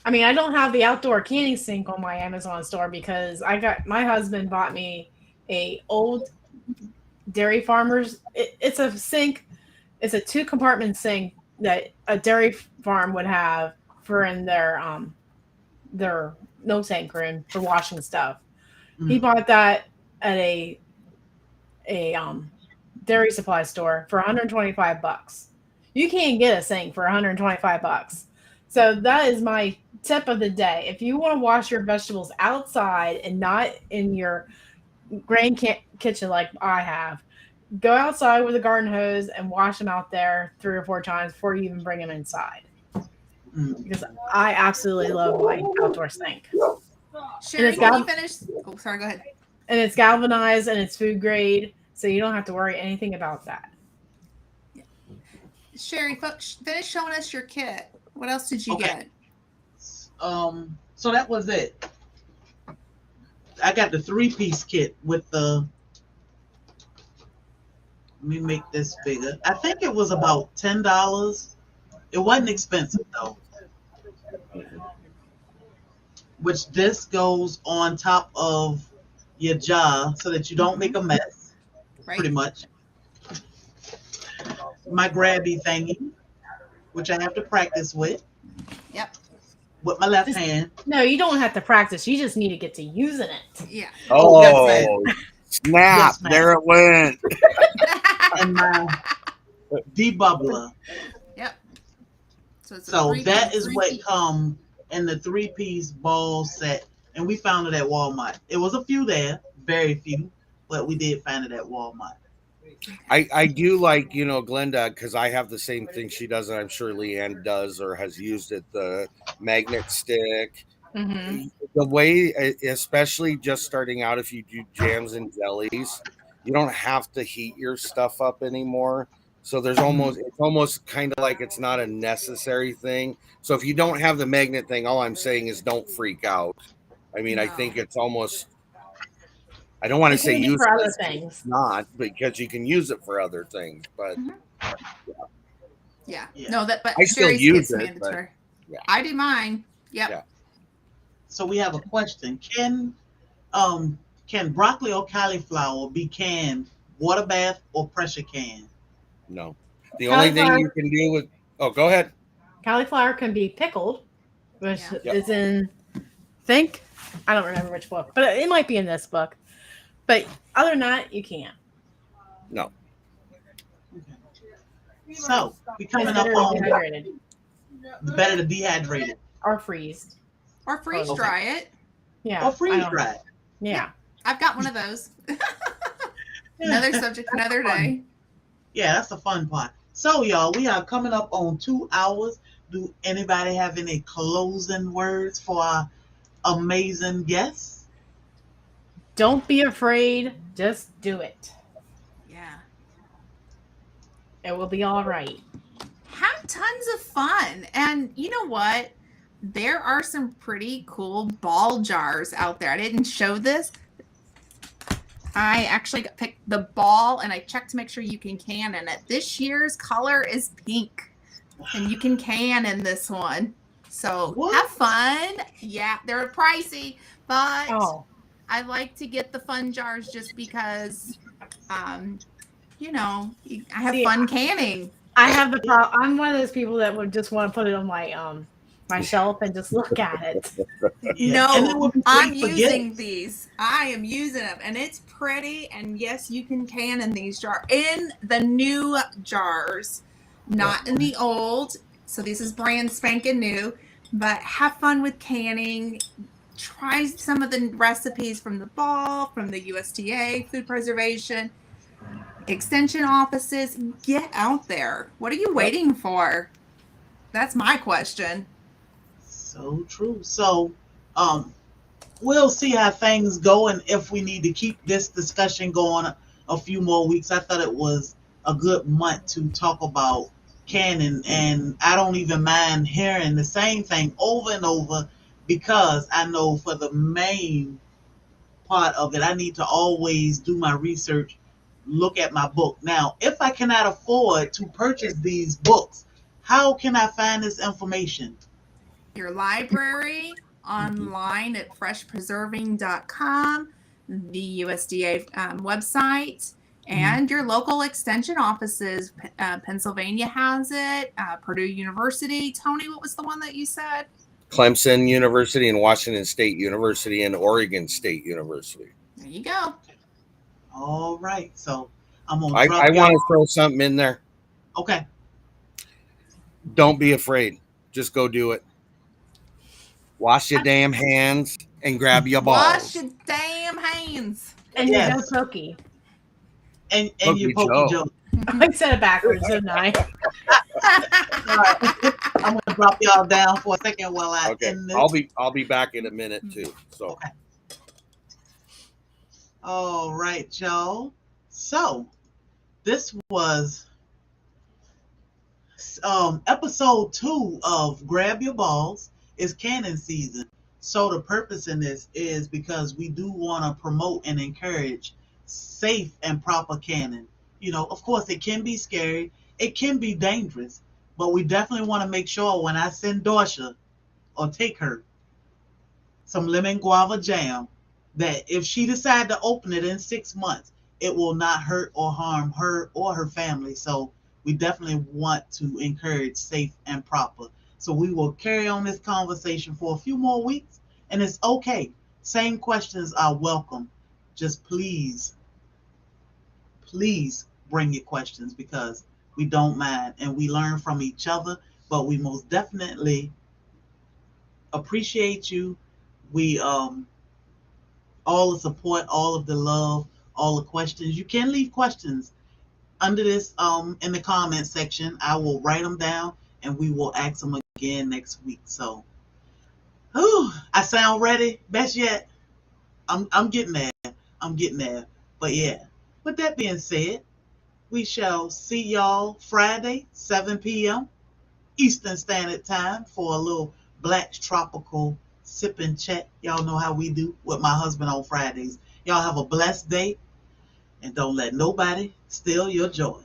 I mean, I don't have the outdoor canning sink on my Amazon store because my husband bought me a old dairy farmer's. It's a sink. It's a 2-compartment sink that a dairy farm would have for in their milk tank room for washing stuff. He bought that at a dairy supply store for $125. You can't get a sink for $125. So that is my tip of the day. If you want to wash your vegetables outside and not in your grain kitchen like I have, go outside with a garden hose and wash them out there 3 or 4 times before you even bring them inside. Because I absolutely love my outdoor sink. Sherry, can you finish? Oh, sorry, go ahead. And it's galvanized and it's food grade, so you don't have to worry anything about that. Sherry, finish showing us your kit. What else did you get? So that was it. I got the 3-piece kit with the. Let me make this bigger. I think it was about $10. It wasn't expensive though. Which this goes on top of your jar so that you don't make a mess. Right. Pretty much. My grabby thingy, which I have to practice with. Yep. With my left hand. No, you don't have to practice. You just need to get to using it. Yeah. Oh, snap. Yes, there it went. And my debubbler. Yep. So that is what comes in the 3-piece ball set. And we found it at Walmart. It was a few there, very few, but we did find it at Walmart. I do like, Glenda, because I have the same thing she does, and I'm sure Leanne does or has used it, the magnet stick. The way, especially just starting out, if you do jams and jellies, you don't have to heat your stuff up anymore. So it's almost kind of like it's not a necessary thing. So if you don't have the magnet thing, all I'm saying is don't freak out. I mean, I think it's almost, I don't want to say use for other things. It's not, because you can use it for other things, but yeah. No, but I still use it. Mandatory. But, I do mine. Yep. Yeah. So we have a question. Can broccoli or cauliflower be canned, water bath or pressure can? No. The only thing you can do with go ahead. Cauliflower can be pickled, which is in I don't remember which book, but it might be in this book. But other than that, you can't. No. So we coming up on better to dehydrate it. Or freeze. Or freeze dry it. Yeah. Or freeze dry it. Yeah. I've got one of those. Another subject, another day. Yeah, that's the fun part. So, y'all, we are coming up on 2 hours. Do anybody have any closing words for our amazing guests? Don't be afraid. Just do it. Yeah. It will be all right. tons of fun. And you know what? There are some pretty cool ball jars out there. I didn't show this. I actually picked the ball and I checked to make sure you can can in it. This year's color is pink, and you can can in this one. So have fun. Yeah, they're pricey, but I like to get the fun jars just because, you know, I have fun canning. I have the problem. I'm one of those people that would just want to put it on my shelf and just look at it. No, I'm using these. I am using them, and it's pretty. And yes, you can can in these jars, in the new jars, not in the old. So this is brand spanking new. But have fun with canning. Try some of the recipes from the ball, from the USDA, food preservation, extension offices. Get out there. What are you waiting for? That's my question. So true. So we'll see how things go, and if we need to keep this discussion going a few more weeks. I thought it was a good month to talk about canning, and I don't even mind hearing the same thing over and over, because I know for the main part of it, I need to always do my research, look at my book. Now, if I cannot afford to purchase these books, how can I find this information? Your library, online at freshpreserving.com, the USDA website, and your local extension offices. Pennsylvania has it, Purdue University. Tony, what was the one that you said? Clemson University and Washington State University and Oregon State University. There you go. All right. So I'm going to I want to throw something in there. Okay. Don't be afraid. Just go do it. Wash your damn hands and grab your balls. Wash your damn hands. And your no pokey. And your pokey Joe. I said it backwards, didn't I? I'm going to drop y'all down for a second while I end this. I'll be back in a minute too. So. Okay. All right, y'all. So this was episode 2 of Grab Your Balls. It's canning season. So the purpose in this is because we do want to promote and encourage safe and proper canning. You know, of course, it can be scary. It can be dangerous. But we definitely want to make sure when I send Dorsha or take her some lemon guava jam, that if she decides to open it in 6 months, it will not hurt or harm her or her family. So we definitely want to encourage safe and proper. So we will carry on this conversation for a few more weeks, and it's okay. Same questions are welcome. Just please bring your questions, because we don't mind and we learn from each other, but we most definitely appreciate you. We all the support, all of the love, all the questions. You can leave questions under this in the comment section. I will write them down and we will ask them again next week. So I sound ready. Best yet, I'm getting there. But yeah, with that being said, we shall see y'all Friday, 7 p.m. Eastern Standard Time for a little Black Tropical sip and chat. Y'all know how we do with my husband on Fridays. Y'all have a blessed day, and don't let nobody steal your joy.